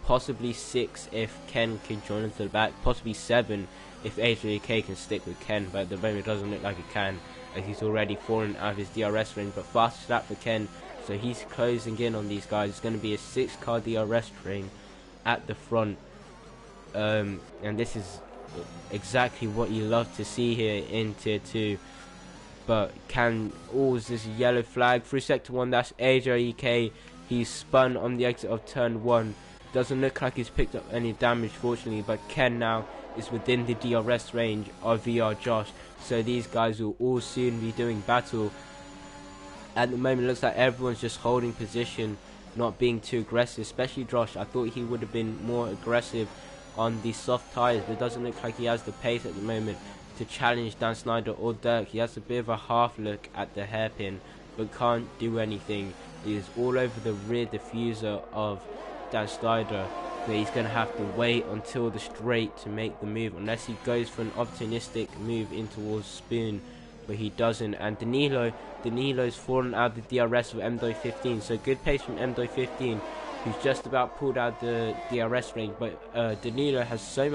possibly 6 if Ken can join into the back, possibly 7 if AJK can stick with Ken, but at the moment it doesn't look like it can, as he's already fallen out of his DRS range. But fastest lap for Ken, so he's closing in on these guys. It's going to be a 6-car DRS train at the front, and this is exactly what you love to see here in Tier 2. But Ken, is this yellow flag through Sector 1, that's AJK. He's spun on the exit of Turn 1. Doesn't look like he's picked up any damage, fortunately, but Ken now is within the DRS range of VR Josh, so these guys will all soon be doing battle. At the moment it looks like everyone's just holding position, not being too aggressive, especially Josh. I thought he would have been more aggressive on the soft tyres, but it doesn't look like he has the pace at the moment to challenge Dan Snyder or Dirk. He has a bit of a half look at the hairpin, but can't do anything. He is all over the rear diffuser of Dan Snyder, but he's going to have to wait until the straight to make the move, unless he goes for an opportunistic move in towards Spoon, but he doesn't. And Danilo's fallen out of the DRS with MDO15, so good pace from MDO15, who's just about pulled out the DRS range, but Danilo has so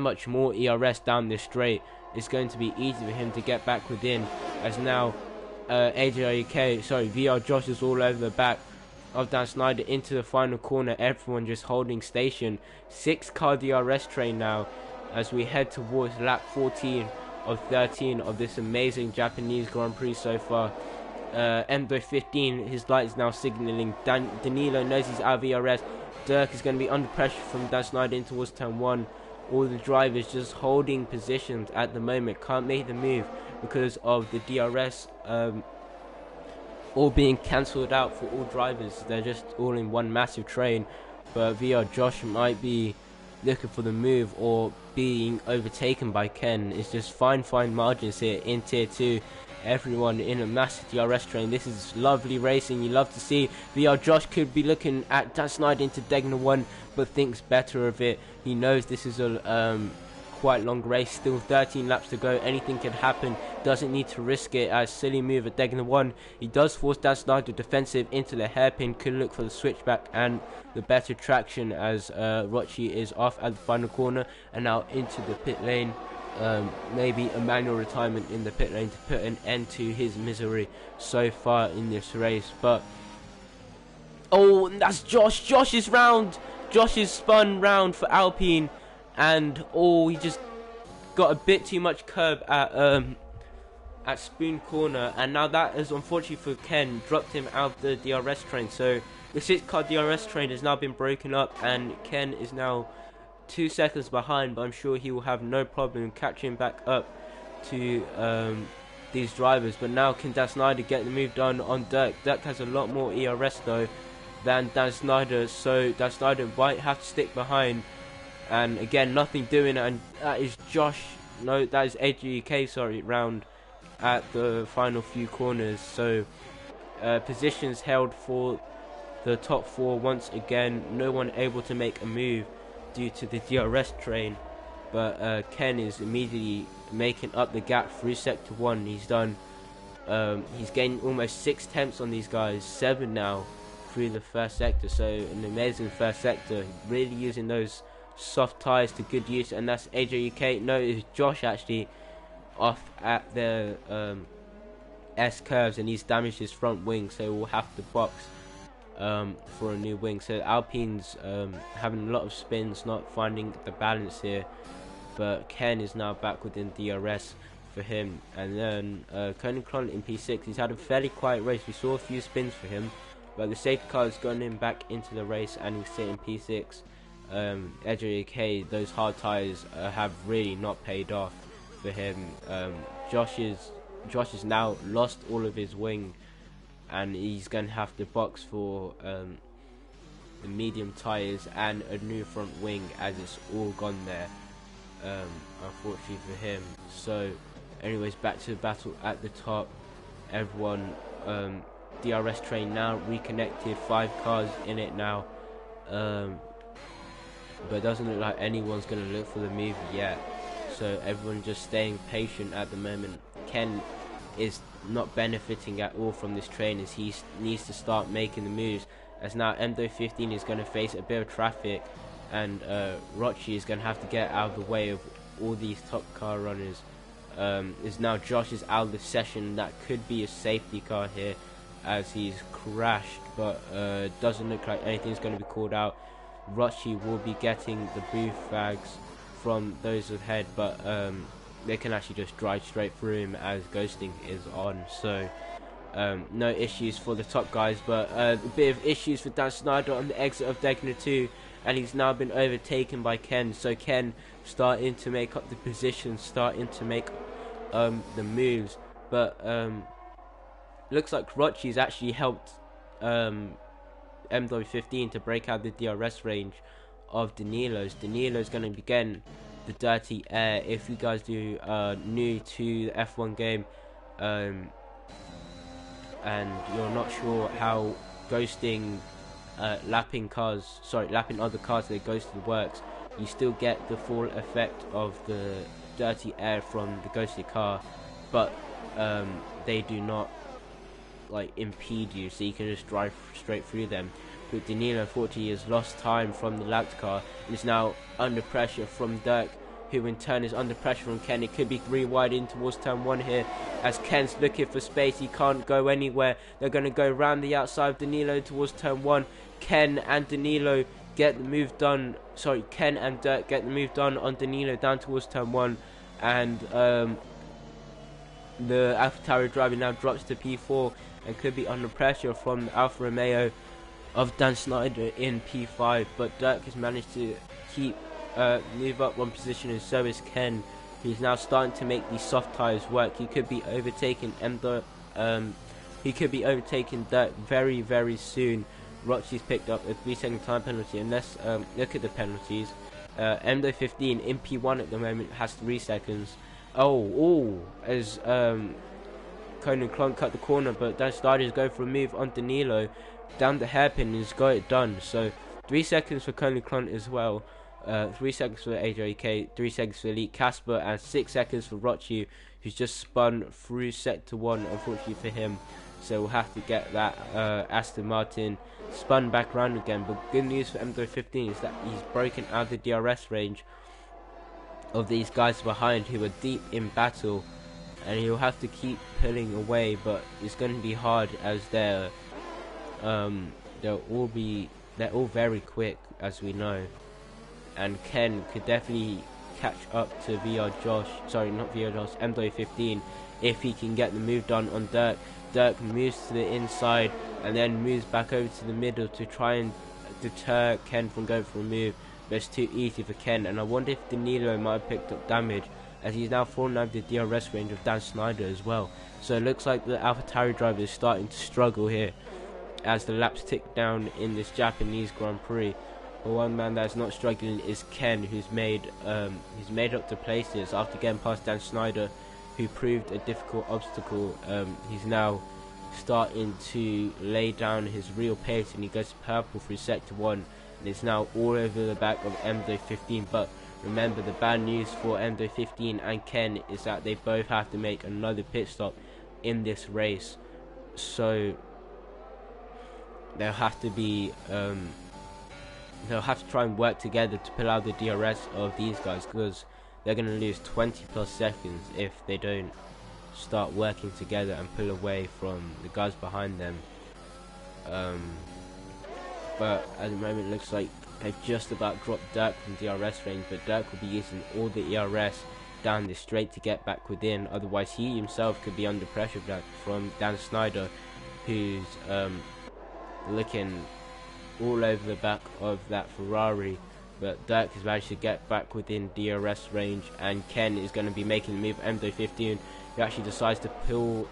much more ERS down this straight. It's going to be easy for him to get back within, as now VR Josh is all over the back of Dan Snyder into the final corner. Everyone just holding station. 6-car DRS train now as we head towards lap 14 of 13 of this amazing Japanese Grand Prix so far. MDO15, his light is now signaling. Danilo knows he's out of ERS. Dirk is going to be under pressure from Dan Snyder in towards turn 1. All the drivers just holding positions at the moment, can't make the move because of the DRS all being cancelled out for all drivers. They're just all in one massive train, but VR Josh might be looking for the move or being overtaken by Ken. It's just fine margins here in Tier 2. Everyone in a massive DRS train. This is lovely racing. You love to see. VR Josh could be looking at Dan Snyder into Degner 1, but thinks better of it. He knows this is a quite long race, still 13 laps to go, anything can happen, doesn't need to risk it. As silly move at Degner 1, he does force Dan Snyder defensive into the hairpin, could look for the switchback and the better traction, as Rochi is off at the final corner and now into the pit lane. Maybe a manual retirement in the pit lane to put an end to his misery so far in this race. But and that's Josh is round. Josh is spun round for Alpine, and he just got a bit too much curb at Spoon corner, and now that is unfortunately for Ken, dropped him out of the DRS train. So the 6-car DRS train has now been broken up, and Ken is now 2 seconds behind, but I'm sure he will have no problem catching back up to these drivers. But now can Dan Snyder get the move done on Dirk? Dirk has a lot more ERS though than Dan Snyder, so Dan Snyder might have to stick behind. And again, nothing doing, and that is that is AGK, round at the final few corners. So positions held for the top 4 once again. No one able to make a move due to the DRS train, but Ken is immediately making up the gap through sector 1. He's gained almost 6 tenths on these guys, 7 now through the first sector. So an amazing first sector, really using those soft tyres to good use. And that's AJUK. No, it's Josh actually off at the S curves, and he's damaged his front wing, so we'll have to box for a new wing. So Alpine's having a lot of spins, not finding the balance here, but Ken is now back within DRS for him. And then Koenig Kron in P6, he's had a fairly quiet race. We saw a few spins for him, but the safety car has gotten him back into the race, and he's sitting P6. AJK, those hard tyres have really not paid off for him. Josh has now lost all of his wing, and he's going to have to box for the medium tyres and a new front wing, as it's all gone there, unfortunately for him. So anyways, back to the battle at the top. Everyone, DRS train now reconnected, 5 cars in it now, but it doesn't look like anyone's going to look for the move yet. So everyone just staying patient at the moment. Ken is not benefiting at all from this train, as he needs to start making the moves, as now MD15 is going to face a bit of traffic, and Rochi is going to have to get out of the way of all these top car runners. Is now Josh is out of the session. That could be a safety car here, as he's crashed, but doesn't look like anything's going to be called out. Rochi will be getting the booth flags from those ahead, but they can actually just drive straight through him as ghosting is on, so no issues for the top guys, but a bit of issues for Dan Snyder on the exit of Degner 2, and he's now been overtaken by Ken, so Ken starting to make up the position, starting to make the moves, but looks like Rochi's actually helped MW15 to break out the DRS range of Danilo's. Danilo's going to be getting the dirty air. If you guys do new to the F1 game and you're not sure how ghosting lapping other cars that ghosted works, you still get the full effect of the dirty air from the ghosted car, but they do not like impede you, so you can just drive straight through them. But Danilo unfortunately has lost time from the lapped car and is now under pressure from Dirk, who in turn is under pressure from Ken. It could be 3 wide in towards turn 1 here, as Ken's looking for space. He can't go anywhere. They're going to go around the outside of Danilo towards turn 1. Ken and Danilo get the move done. Sorry, Ken and Dirk get the move done on Danilo down towards turn 1, and the AlphaTauri driver now drops to P4 and could be under pressure from the Alfa Romeo of Dan Snyder in P5, but Dirk has managed to keep move up 1 position, and so is Ken. He's now starting to make these soft tyres work. He could be overtaking Dirk very, very soon. Rochi's picked up a 3-second time penalty, and let's look at the penalties. MD15 in P1 at the moment has 3 seconds. As Conan Clonk cut the corner, but Dan Snyder is going for a move on Danilo down the hairpin and he's got it done. So 3 seconds for Conan Clonk as well, 3 seconds for AJK, 3 seconds for Elite Casper, and 6 seconds for Rochi, who's just spun through sector 1, unfortunately for him. So we'll have to get that Aston Martin spun back around again. But good news for MD15 is that he's broken out the DRS range of these guys behind, who are deep in battle, and he'll have to keep pulling away, but it's going to be hard, as they're all very quick, as we know, and Ken could definitely catch up to MD15 if he can get the move done on Dirk. Dirk moves to the inside and then moves back over to the middle to try and deter Ken from going for a move, but it's too easy for Ken, and I wonder if Danilo might have picked up damage, as he's now fallen out of the DRS range of Dan Snyder as well. So it looks like the AlphaTauri driver is starting to struggle here as the laps tick down in this Japanese Grand Prix. But one man that's not struggling is Ken, who's made up the places after getting past Dan Snyder, who proved a difficult obstacle. He's now starting to lay down his real pace, and he goes purple through sector 1, and it's now all over the back of MD15. But remember, the bad news for MD15 and Ken is that they both have to make another pit stop in this race, so they'll have to try and work together to pull out the DRS of these guys, because they're going to lose 20 plus seconds if they don't start working together and pull away from the guys behind them. But at the moment it looks like they've just about dropped Dirk from DRS range, but Dirk will be using all the ERS down the straight to get back within, otherwise he himself could be under pressure from Dan Snyder, who's looking all over the back of that Ferrari. But Dirk has managed to get back within DRS range, and Ken is going to be making the move. MD15, who actually decides to pull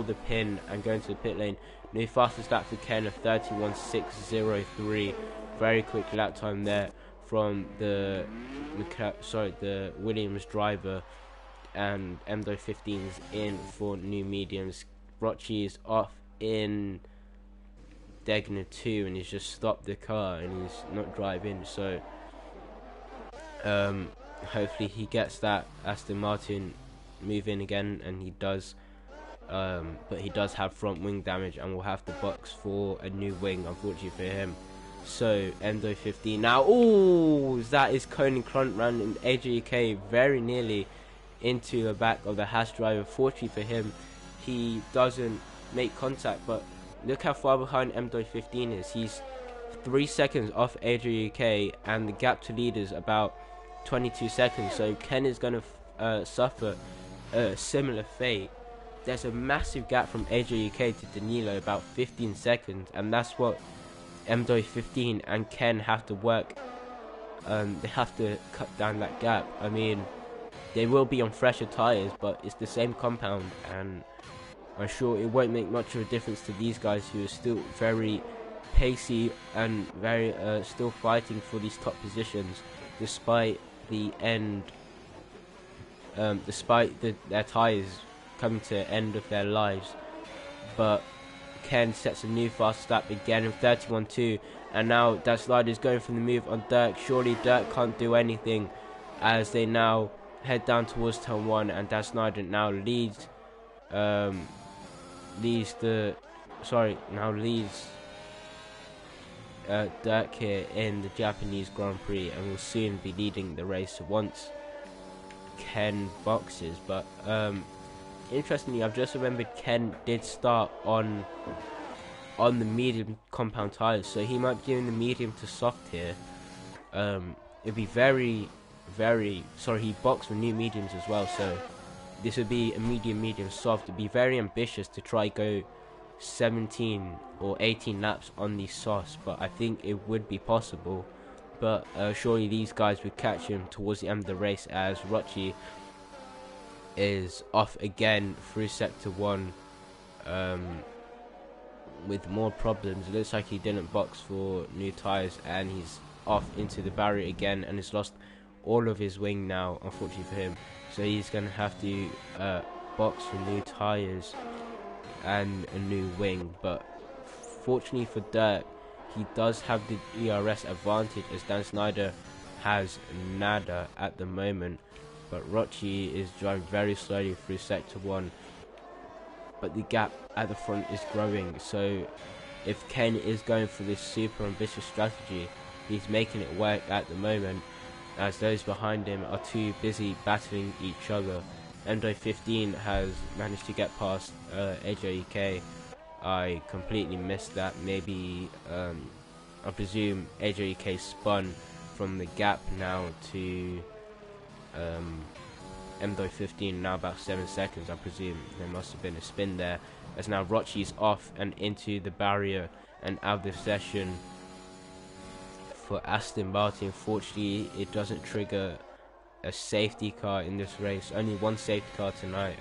the pin and go into the pit lane. New fastest lap for Ken of 31.603. Very quick lap time there from the Williams driver, and MD15 is in for new mediums. Rochi is off in Degner 2, and he's just stopped the car and he's not driving, so hopefully he gets that Aston Martin move in again, and he does. but he does have front wing damage and will have to box for a new wing, unfortunately for him. So Endo 15 now. Oh, that is Conan Crunt running AJK very nearly into the back of the hash driver. Fortunately for him, he doesn't make contact, but look how far behind Endo 15 is. He's 3 seconds off AJK, and the gap to lead is about 22 seconds. So Ken is going to suffer a similar fate. There's a massive gap from AJK to Danilo, about 15 seconds, and that's what MDO 15 and Ken have to work. They have to cut down that gap. I mean, they will be on fresher tyres, but it's the same compound, and I'm sure it won't make much of a difference to these guys who are still very pacey and very still fighting for these top positions, despite the end, their tyres coming to the end of their lives. But Ken sets a new fast lap again in 31.2, and now that slider is going for the move on Dirk. Surely Dirk can't do anything as they now head down towards turn 1, and Dan Snyder now leads Dirk here in the Japanese Grand Prix, and will soon be leading the race once Ken boxes. But interestingly, I've just remembered Ken did start on the medium compound tyres, so he might be giving the medium to soft here. It'd be he boxed for new mediums as well, so this would be a medium soft. It'd be very ambitious to try go 17 or 18 laps on these softs, but I think it would be possible. But surely these guys would catch him towards the end of the race, as Rocci is off again through sector 1 with more problems. It looks like he didn't box for new tyres, and he's off into the barrier again, and has lost all of his wing now, unfortunately for him. So he's going to have to box for new tyres and a new wing. But fortunately for Dirk, he does have the ERS advantage, as Dan Snyder has nada at the moment. But Rocci is driving very slowly through sector 1, but the gap at the front is growing. So if Ken is going for this super ambitious strategy, he's making it work at the moment, as those behind him are too busy battling each other. MDO 15 has managed to get past AJK. I completely missed that. Maybe I presume AJK spun from the gap now to MDO 15, now about 7 seconds. I presume there must have been a spin there, as now Rocci's off and into the barrier and out of the session for Aston Martin. Unfortunately, it doesn't trigger a safety car in this race. Only one safety car tonight.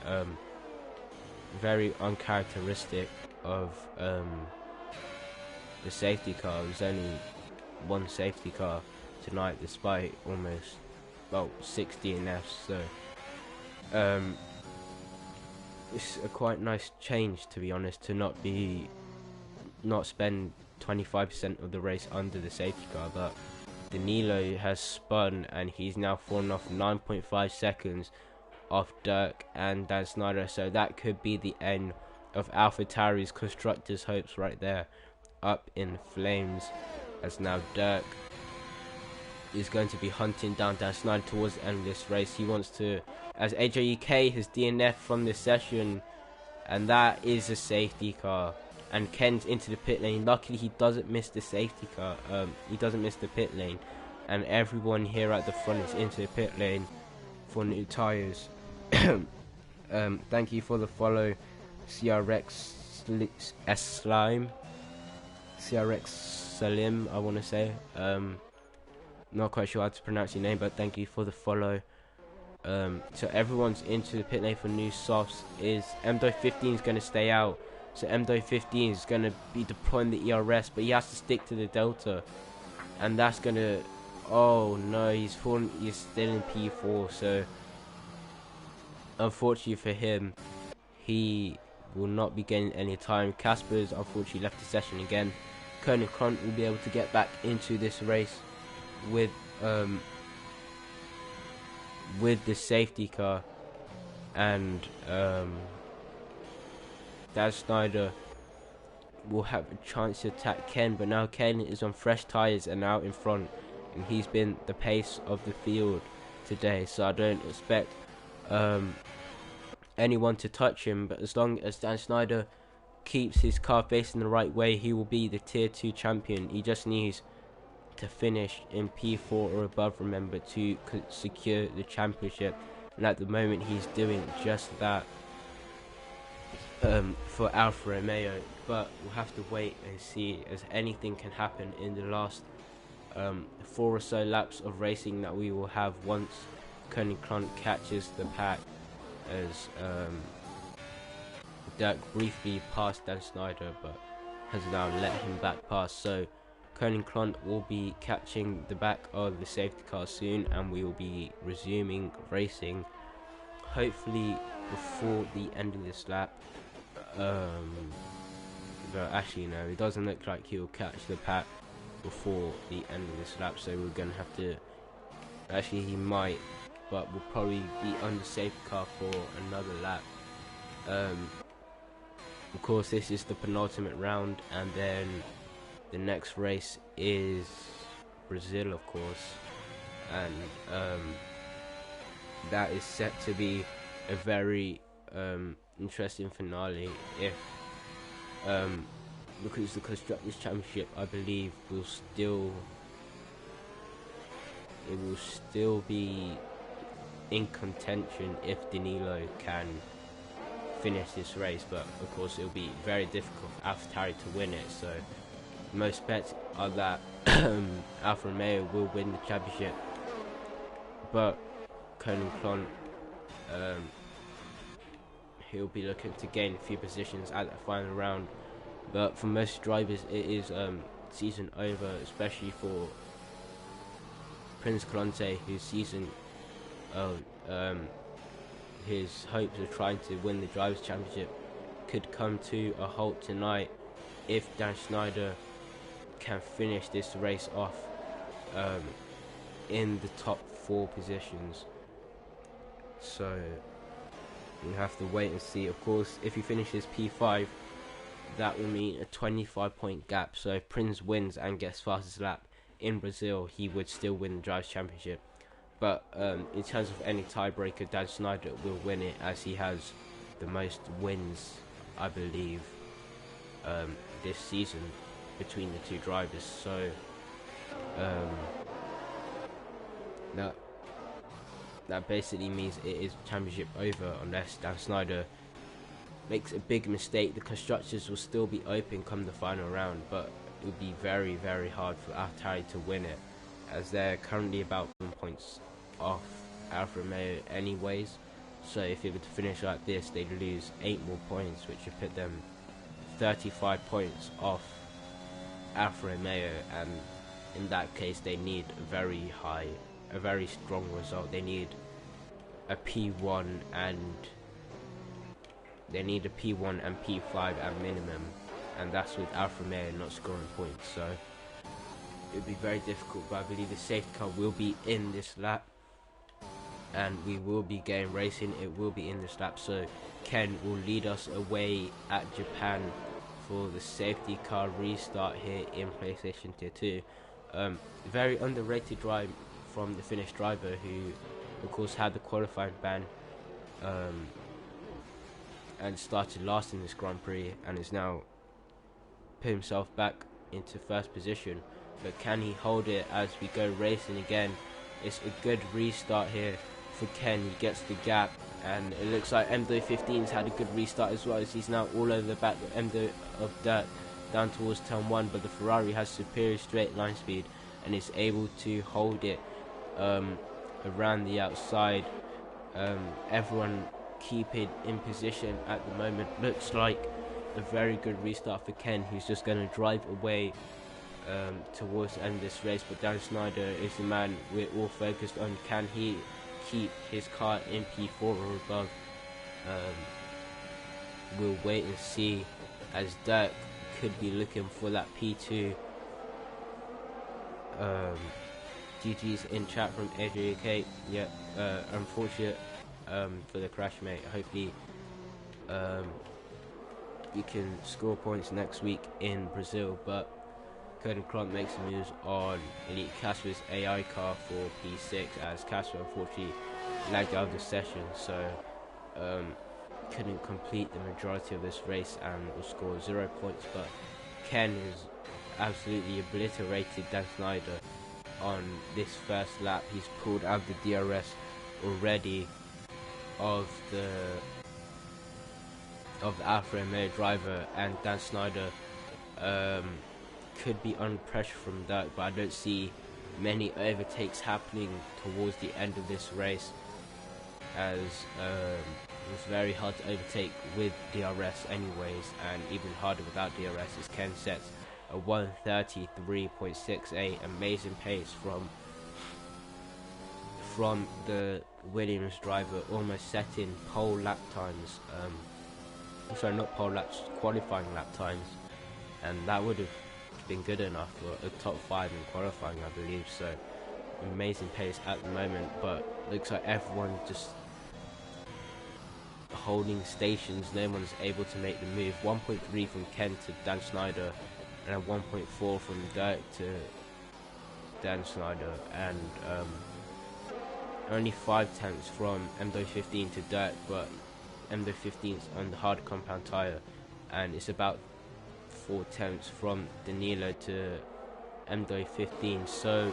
Very uncharacteristic of the safety car. There's only one safety car tonight, despite almost 60 DNFs. So it's a quite nice change, to be honest, to not spend 25% of the race under the safety car. But Danilo has spun, and he's now fallen off 9.5 seconds off Dirk and Dan Snyder. So that could be the end of AlphaTauri's constructors' hopes right there, up in flames, as now Dirk is going to be hunting down Dan Snyder towards the end of this race. He wants to, as AJEK has DNF from this session, and that is a safety car, and Ken's into the pit lane. Luckily he doesn't miss the safety car, he doesn't miss the pit lane, and everyone here at the front is into the pit lane for new tyres. Thank you for the follow, CRX Slime, CRX Salim, I want to say. Not quite sure how to pronounce your name, but thank you for the follow. So everyone's into the pit lane for new softs. Is MDO 15 is going to stay out, so MDO 15 is going to be deploying the ERS, but he has to stick to the Delta, and that's going to, oh no, he's still in P4. So unfortunately for him, he will not be getting any time. Casper's unfortunately left the session again. Conan Crunt will be able to get back into this race with the safety car, and Dan Snyder will have a chance to attack Ken, but now Ken is on fresh tyres and out in front, and he's been the pace of the field today, so I don't expect anyone to touch him. But as long as Dan Snyder keeps his car facing the right way, he will be the tier 2 champion. He just needs to finish in P4 or above, remember, to secure the championship, and at the moment he's doing just that for Alfa Romeo. But we'll have to wait and see, as anything can happen in the last 4 or so laps of racing that we will have once Koenig catches the pack, as Dirk briefly passed Dan Snyder but has now let him back pass. So Koenig will be catching the back of the safety car soon, and we will be resuming racing hopefully before the end of this lap. But actually no, it doesn't look like he'll catch the pack before the end of this lap, so we're gonna have to, actually he might, but we'll probably be on the safety car for another lap. Of course this is the penultimate round, and then the next race is Brazil, of course, and that is set to be a very interesting finale, if because the Constructors' Championship, I believe, will still be in contention if Danilo can finish this race, but of course it will be very difficult for AlphaTauri to win it, so most bets are that Alfa Romeo will win the championship, but Koenig he'll be looking to gain a few positions at the final round. But for most drivers it is season over, especially for Prince Colante, whose season his hopes of trying to win the Drivers' Championship could come to a halt tonight if Dan Snyder can finish this race off in the top 4 positions. So we have to wait and see. Of course, if he finishes P5, that will mean a 25-point gap. So if Prince wins and gets fastest lap in Brazil, he would still win the Drivers' Championship. But in terms of any tiebreaker, Dan Snyder will win it, as he has the most wins, I believe, this season between the two drivers. So that basically means it is championship over unless Dan Snyder makes a big mistake. The constructors will still be open come the final round, but it would be very, very hard for AlphaTauri to win it, as they're currently about 1 points off Alfa Romeo anyways. So if it were to finish like this, they'd lose 8 more points, which would put them 35 points off Alfa Romeo, and in that case they need a very strong result. They need a P1 and P5 at minimum, and that's with Alfa Romeo not scoring points. So it would be very difficult, but I believe the safety car will be in this lap, and we will be getting racing. It will be in this lap, so Ken will lead us away at Japan for the safety car restart here in PlayStation Tier 2. Very underrated drive from the Finnish driver, who of course had the qualifying ban and started last in this Grand Prix, and is now put himself back into first position. But can he hold it as we go racing again? It's a good restart here for Ken. He gets the gap, and it looks like MDO15's had a good restart as well, as he's now all over the back of MDO of Dirt down towards turn 1, but the Ferrari has superior straight line speed and is able to hold it around the outside. Everyone keeping in position at the moment. Looks like a very good restart for Ken, who's just going to drive away towards the end of this race. But Dan Snyder is the man we're all focused on. Can he keep his car in P4 or above? We'll wait and see, as Dirk could be looking for that P2. GG's in chat from AJK. Yeah, unfortunate for the crash, mate. Hopefully you can score points next week in Brazil, but Cody Crump makes moves on Elite Casper's AI car for P6, as Casper unfortunately lagged out of the session, so couldn't complete the majority of this race and will score 0 points. But Ken is absolutely obliterated Dan Snyder on this first lap. He's pulled out the DRS already of the Alfa Romeo driver, and Dan Snyder could be under pressure from that, but I don't see many overtakes happening towards the end of this race, as it was very hard to overtake with DRS anyways, and even harder without DRS, as Ken sets a 1:33.68, amazing pace from the Williams driver, almost setting pole lap times, sorry, not pole laps, qualifying lap times, and that would have been good enough for a top 5 in qualifying, I believe. So amazing pace at the moment, but looks like everyone just holding stations. No one's able to make the move. 1.3 from Ken to Dan Snyder, and a 1.4 from Dirk to Dan Snyder, and only 5/10 from MD15 to Dirk, but MD15's on the hard compound tyre, and it's about 4/10 from Danilo to MD15, so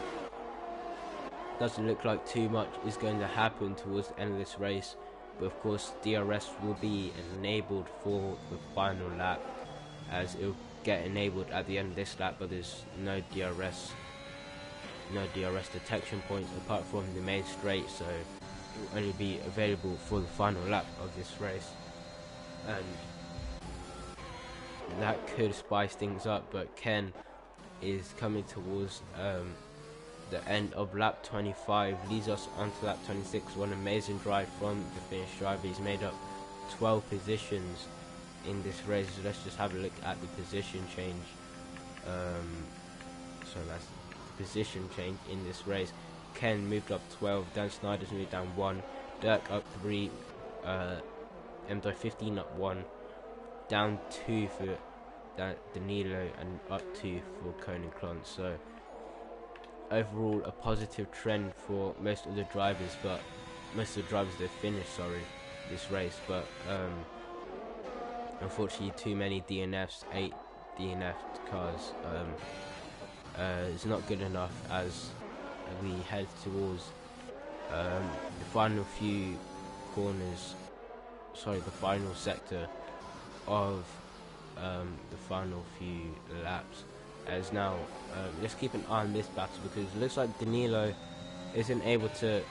doesn't look like too much is going to happen towards the end of this race. But of course DRS will be enabled for the final lap, as it will get enabled at the end of this lap, but there's no DRS detection points apart from the main straight, so it will only be available for the final lap of this race, and that could spice things up. But Ken is coming towards the end of lap 25, leads us onto lap 26. One amazing drive from the Finnish driver. He's made up 12 positions in this race. So let's just have a look at the position change. So that's the position change in this race. Ken moved up 12, Dan Snyder's moved down 1, Dirk up 3, MD15 up 1, down 2 for Danilo, and up 2 for Conan Klont. So overall a positive trend for most of the drivers, but most of the drivers that finished this race, but unfortunately too many DNFs, 8 DNF'd cars, is not good enough as we head towards the final few corners, the final sector of the final few laps. As now, let's keep an eye on this battle, because it looks like Danilo isn't able to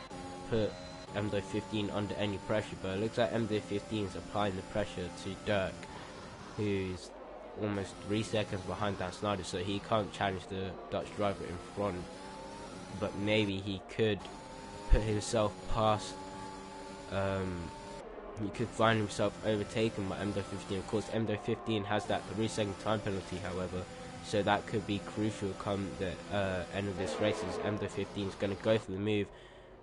put MD15 under any pressure, but it looks like MD15 is applying the pressure to Dirk, who's almost 3 seconds behind Dan Snyder, so he can't challenge the Dutch driver in front, but maybe he could put himself past, he could find himself overtaken by MD15. Of course, MD15 has that 3-second time penalty, however, so that could be crucial come the end of this race, as MD15 is going to go for the move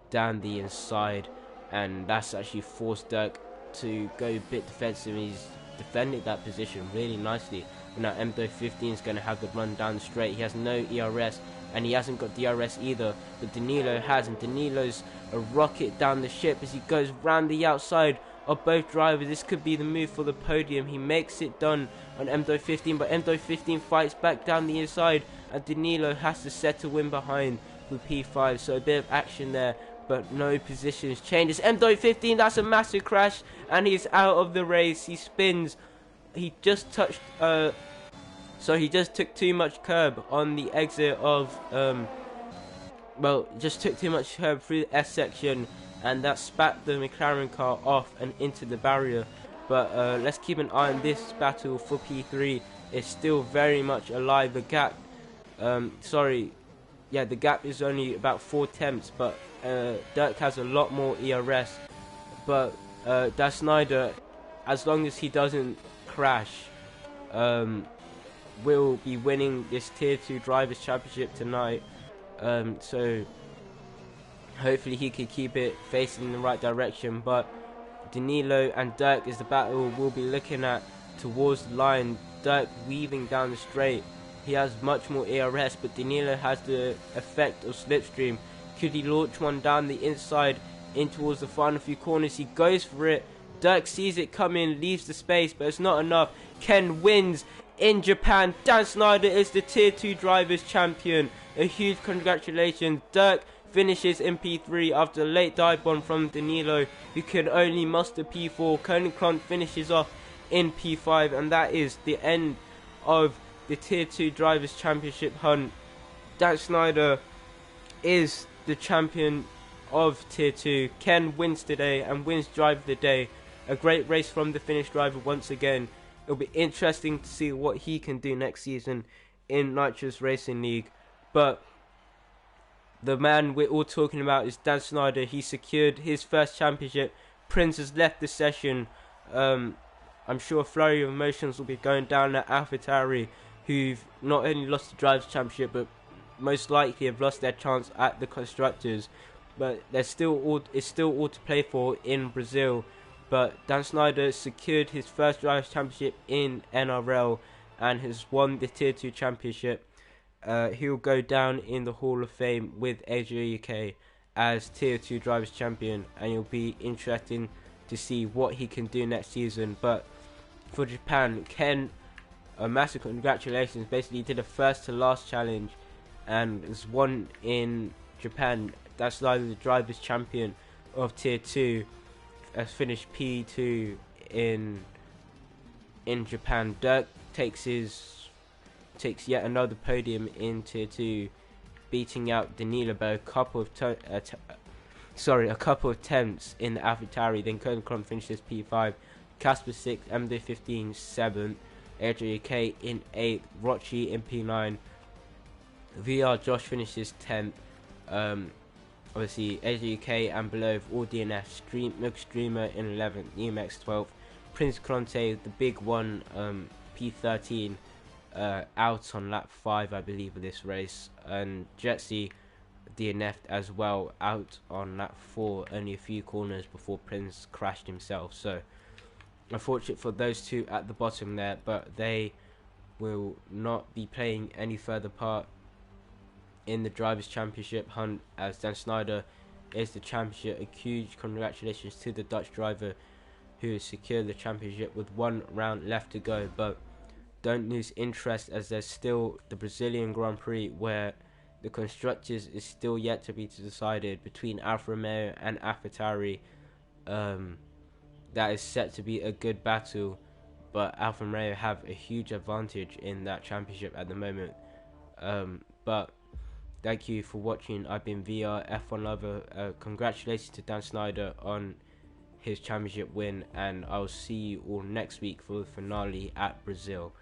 down the inside, and that's actually forced Dirk to go a bit defensive. He's defended that position really nicely, but now MD15 is going to have the run down the straight. He has no ERS, and he hasn't got DRS either, but Danilo has, and Danilo's a rocket down the ship as he goes round the outside of both drivers. This could be the move for the podium. He makes it done on MD15, but MD15 fights back down the inside, and Danilo has to settle in behind with P5, so a bit of action there, but no positions change. It's MD15, that's a massive crash, and he's out of the race. He spins. He just touched, he just took too much curb on the exit of, just took too much curb through the S section, and that spat the McLaren car off and into the barrier. But let's keep an eye on this battle for P3. It's still very much alive. The gap, the gap is only about 4 tenths, but Dirk has a lot more ERS. But Dan Snyder, as long as he doesn't crash, will be winning this Tier 2 Drivers' Championship tonight. So hopefully he can keep it facing in the right direction. But Danilo and Dirk is the battle we'll be looking at towards the line. Dirk weaving down the straight. He has much more ARS, but Danilo has the effect of slipstream. Could he launch one down the inside in towards the final few corners? He goes for it. Dirk sees it coming, leaves the space, but it's not enough. Ken wins in Japan. Dan Snyder is the Tier 2 Drivers Champion. A huge congratulations. Dirk finishes in P3 after a late dive bomb from Danilo, who could only muster P4. Koenig finishes off in P5, and that is the end of the Tier 2 Drivers Championship hunt. Dan Snyder is the champion of Tier 2. Ken wins today and wins Drive of the Day. A great race from the Finnish driver once again. It'll be interesting to see what he can do next season in Nitrous Racing League. But the man we're all talking about is Dan Snyder. He secured his first championship. Prince has left the session. I'm sure a flurry of emotions will be going down at AlphaTauri, who've not only lost the Drivers' Championship, but most likely have lost their chance at the Constructors. But it's still all to play for in Brazil. But Dan Snyder secured his first Drivers' Championship in NRL and has won the Tier 2 Championship. He'll go down in the Hall of Fame with AJ UK as Tier 2 Drivers' Champion, and it'll be interesting to see what he can do next season. But for Japan, Ken, a massive congratulations. Basically, he did a first to last challenge and has won in Japan. That's like the Drivers' Champion of Tier 2. Has finished P2 in Japan. Dirk takes yet another podium in Tier 2, beating out Danilo by a couple of attempts in the AlphaTauri. Then Koenig finishes P5, Casper 6th, MD15 7th, AJK in 8th, Rochi in P9, VR Josh finishes 10th. Obviously, AJK and below all DNF. Milk Streamer in 11th, EMX 12th, Prince Conte, the big one, P13, out on lap 5, I believe, of this race, and Jetsy DNF'd as well, out on lap 4, only a few corners before Prince crashed himself. So, unfortunate for those two at the bottom there, but they will not be playing any further part in the Drivers' Championship hunt, as Dan Snyder is the championship. A huge congratulations to the Dutch driver who has secured the championship with one round left to go. But don't lose interest, as there's still the Brazilian Grand Prix, where the Constructors is still yet to be decided between Alfa Romeo and AlphaTauri. That is set to be a good battle, but Alfa Romeo have a huge advantage in that championship at the moment. But thank you for watching. I've been VR F1 Lover. Congratulations to Dan Snyder on his championship win, and I'll see you all next week for the finale at Brazil.